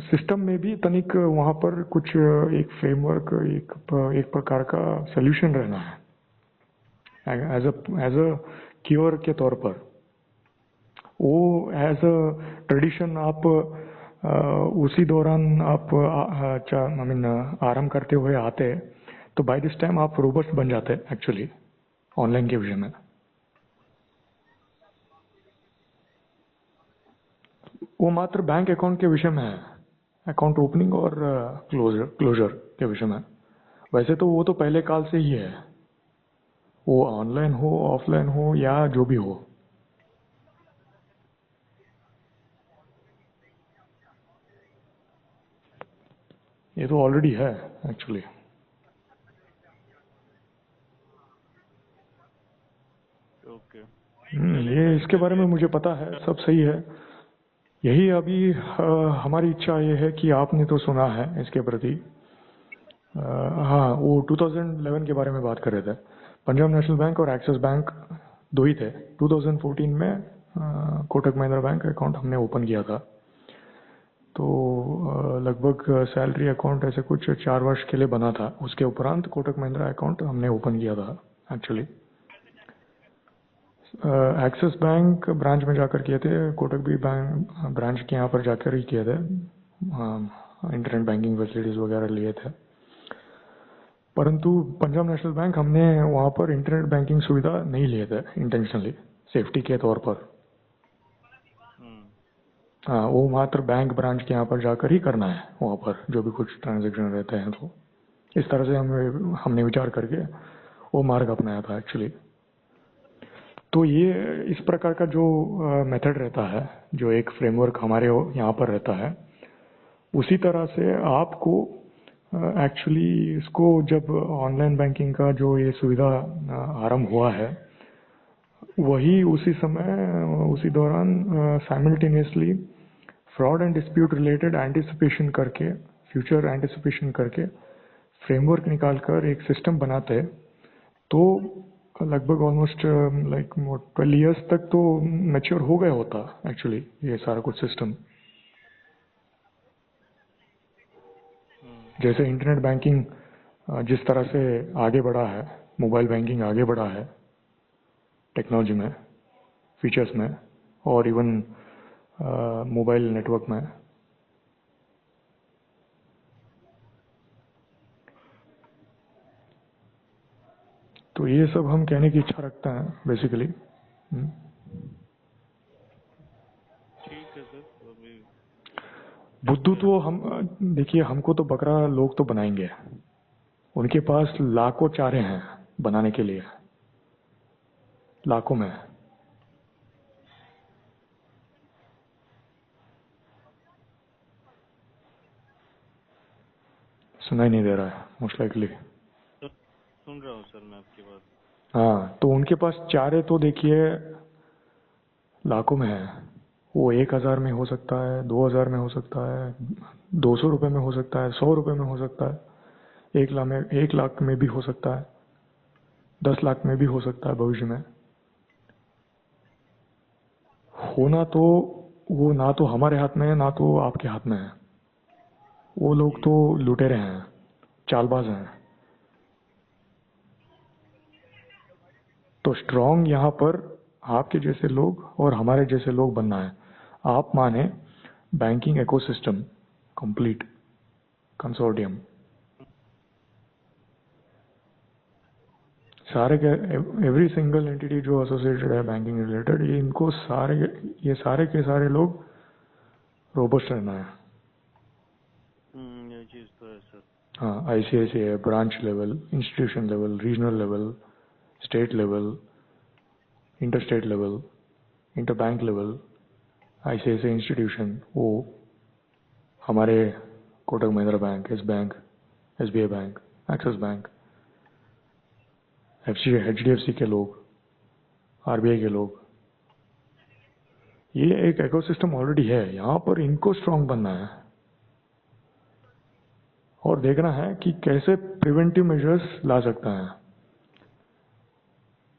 सिस्टम में भी तनिक वहाँ पर कुछ एक फ्रेमवर्क, एक प्रकार का सोल्यूशन रहना है एज अ क्योर के तौर पर। वो एज अ ट्रेडिशन आप उसी दौरान आप आई मीन आराम करते हुए आते, तो बाय दिस टाइम आप रोबस्ट बन जाते एक्चुअली ऑनलाइन के विषय में। वो मात्र बैंक अकाउंट के विषय में है, अकाउंट ओपनिंग और क्लोजर के विषय में। वैसे तो वो तो पहले काल से ही है, वो ऑनलाइन हो, ऑफलाइन हो या जो भी हो। ये तो ऑलरेडी है एक्चुअली। ये इसके बारे में मुझे पता है, सब सही है। यही अभी हमारी इच्छा ये है कि आपने तो सुना है इसके प्रति। हाँ, वो 2011 के बारे में बात कर रहे थे। पंजाब नेशनल बैंक और एक्सिस बैंक 2 ही थे। 2014 में कोटक महिंद्रा बैंक अकाउंट हमने ओपन किया था, तो लगभग सैलरी अकाउंट ऐसे कुछ 4 वर्ष के लिए बना था। उसके उपरांत कोटक महिंद्रा अकाउंट हमने ओपन किया था एक्चुअली। एक्सिस बैंक ब्रांच में जाकर किए थे, कोटक भी बैंक ब्रांच के यहाँ पर जाकर ही किए थे, इंटरनेट बैंकिंग फैसिलिटीज वगैरह लिए थे। परंतु पंजाब नेशनल बैंक हमने वहाँ पर इंटरनेट बैंकिंग सुविधा नहीं लिए थे इंटेंशनली, सेफ्टी के तौर पर। हाँ, वो मात्र बैंक ब्रांच के यहाँ पर जाकर ही करना है, वहाँ पर जो भी कुछ ट्रांजैक्शन रहते हैं। तो इस तरह से हमने विचार करके वो मार्ग अपनाया था एक्चुअली। तो ये इस प्रकार का जो मेथड रहता है, जो एक फ्रेमवर्क हमारे यहाँ पर रहता है, उसी तरह से आपको एक्चुअली इसको जब ऑनलाइन बैंकिंग का जो ये सुविधा आरंभ हुआ है, वही उसी समय उसी दौरान simultaneously fraud and dispute related anticipation करके, फ्यूचर एंटिसिपेशन करके फ्रेमवर्क निकालकर एक सिस्टम बनाते, तो लगभग ऑलमोस्ट लाइक 12 इयर्स तक तो मैच्योर हो गया होता एक्चुअली ये सारा कुछ सिस्टम। जैसे इंटरनेट बैंकिंग जिस तरह से आगे बढ़ा है, मोबाइल बैंकिंग आगे बढ़ा है टेक्नोलॉजी में, फीचर्स में, और इवन मोबाइल नेटवर्क में। तो ये सब हम कहने की इच्छा रखते हैं बेसिकली। ठीक है सर। बुद्धू तो हम देखिए, हमको तो बकरा लोग तो बनाएंगे, उनके पास लाखों चारे हैं बनाने के लिए, लाखों में। सुनाई नहीं दे रहा है मोस्ट लाइकली। सुन रहा हूँ सर मैं आपकी बात। हाँ, तो उनके पास चारे तो देखिए लाखों में है। वो 1000 में हो सकता है, 2000 में हो सकता है, 200 रुपये में हो सकता है, 100 रुपये में हो सकता है, 1 लाख में भी हो सकता है, 10 लाख में भी हो सकता है भविष्य में। होना तो वो ना तो हमारे हाथ में है, ना तो आपके हाथ में है। वो लोग तो लुटेरे हैं, चालबाज हैं। तो स्ट्रॉन्ग यहाँ पर आपके जैसे लोग और हमारे जैसे लोग बनना है। आप माने बैंकिंग इकोसिस्टम कंप्लीट कंसोर्टियम, सारे के एवरी सिंगल एंटिटी जो एसोसिएटेड है बैंकिंग रिलेटेड, ये सारे के सारे लोग रोबस्ट रहना है। ये चीज तो है सर। हाँ, ICICI branch level, institution level, regional level, state level, interstate level, interbank level, ICICI institution, वो हमारे Kotak Mahindra bank, yes bank, SBI bank, axis bank, HDFC के लोग, आरबीआई के लोग, ये एक इकोसिस्टम ऑलरेडी है। यहाँ पर इनको स्ट्रांग बनना है और देखना है कि कैसे प्रिवेंटिव मेजर्स ला सकते हैं।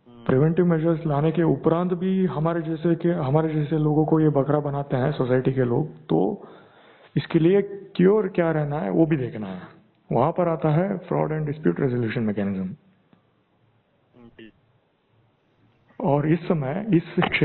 प्रिवेंटिव मेजर्स लाने के उपरांत भी हमारे जैसे लोगों को ये बकरा बनाते हैं सोसाइटी के लोग, तो इसके लिए क्योर क्या रहना है वो भी देखना है। वहां पर आता है fraud and dispute resolution mechanism. और इस समय इस क्षेत्र